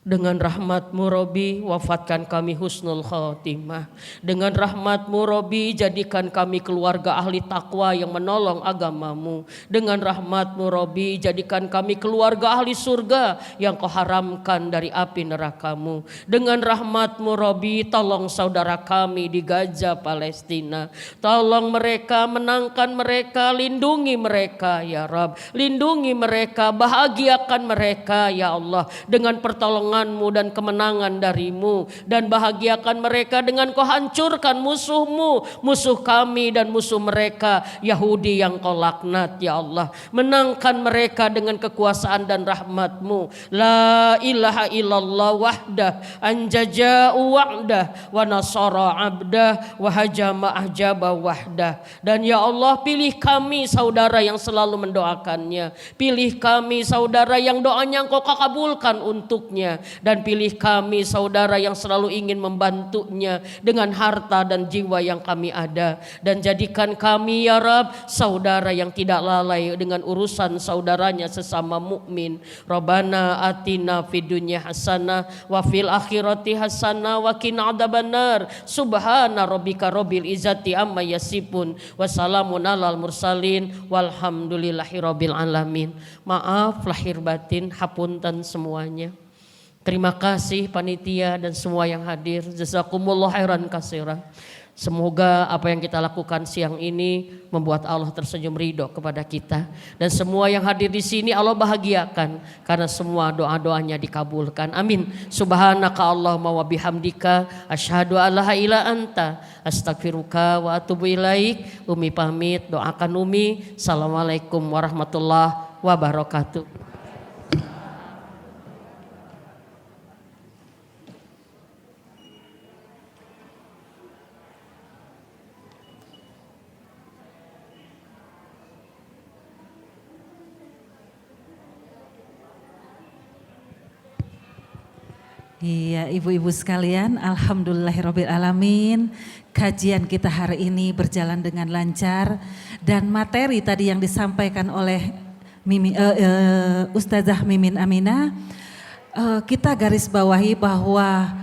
Dengan rahmat-Mu Robbi, wafatkan kami husnul khotimah. Dengan rahmat-Mu Robbi, jadikan kami keluarga ahli takwa yang menolong agama-Mu. Dengan rahmat-Mu Robbi, jadikan kami keluarga ahli surga yang Kau haramkan dari api neraka-Mu. Dengan rahmat-Mu Robbi, tolong saudara kami di Gaza, Palestina. Tolong mereka, menangkan mereka, lindungi mereka ya Rabb. Lindungi mereka, bahagiakan mereka ya Allah dengan pertolongan-Mu dan kemenangan dari-Mu, dan bahagiakan mereka dengan Kau hancurkan musuh-Mu, musuh kami dan musuh mereka Yahudi yang Kau laknat ya Allah. Menangkan mereka dengan kekuasaan dan rahmat-Mu. La ilaha illallah wahdah anjaja'u wa'dah wa nasara abdah wa hajama ahjaba wahdah. Dan ya Allah, pilih kami saudara yang selalu mendoakannya, pilih kami saudara yang doanya Engkau kabulkan untuknya, dan pilih kami saudara yang selalu ingin membantunya dengan harta dan jiwa yang kami ada, dan jadikan kami ya Rab saudara yang tidak lalai dengan urusan saudaranya sesama mukmin. Rabbana atina fid dunya hasanah wa fil akhirati hasanah wa qina adzabannar. Subhana rabbika rabbil izzati amma yasifun wa salamun alal mursalin walhamdulillahi rabbil alamin. Maaf lahir batin, hapunten semuanya. Terima kasih panitia dan semua yang hadir. Jazakumullah khairan katsira. Semoga apa yang kita lakukan siang ini membuat Allah tersenyum ridho kepada kita, dan semua yang hadir di sini Allah bahagiakan karena semua doa-doanya dikabulkan. Amin. Subhanaka Allahumma wa bihamdika asyhadu an la ilaha illa anta astaghfiruka wa atubu ilaik. Umi pamit, doakan Umi. Assalamualaikum warahmatullahi wabarakatuh. Iya, ibu-ibu sekalian, alhamdulillahirabbil alamin. Kajian kita hari ini berjalan dengan lancar, dan materi tadi yang disampaikan oleh Ustazah Mimin Aminah, kita garis bawahi bahwa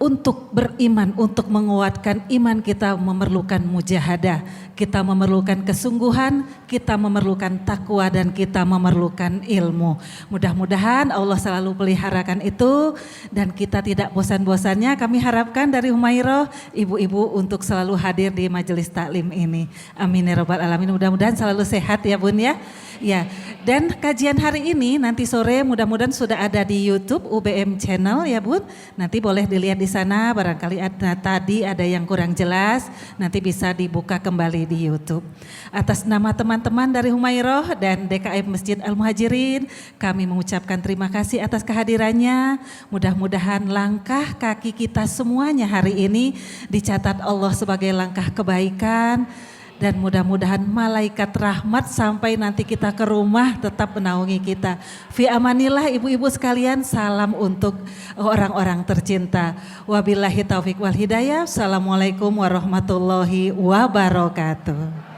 untuk beriman, untuk menguatkan iman kita memerlukan mujahadah, kita memerlukan kesungguhan, kita memerlukan takwa, dan kita memerlukan ilmu. Mudah-mudahan Allah selalu peliharakan itu, dan kita tidak bosan-bosannya. Kami harapkan dari Humairah, ibu-ibu untuk selalu hadir di majelis taklim ini. Amin ya rabbal alamin. Mudah-mudahan selalu sehat ya Bun ya. Ya, dan kajian hari ini nanti sore mudah-mudahan sudah ada di YouTube UBM Channel ya Bun. Nanti boleh dilihat di sana barangkali tadi ada yang kurang jelas, nanti bisa dibuka kembali di YouTube. Atas nama teman-teman dari Humairoh dan DKM Masjid Al-Muhajirin, kami mengucapkan terima kasih atas kehadirannya. Mudah-mudahan langkah kaki kita semuanya hari ini dicatat Allah sebagai langkah kebaikan. Dan mudah-mudahan malaikat rahmat sampai nanti kita ke rumah tetap menaungi kita. Fi amanillah ibu-ibu sekalian, salam untuk orang-orang tercinta. Wabillahi taufiq wal hidayah. Assalamualaikum warahmatullahi wabarakatuh.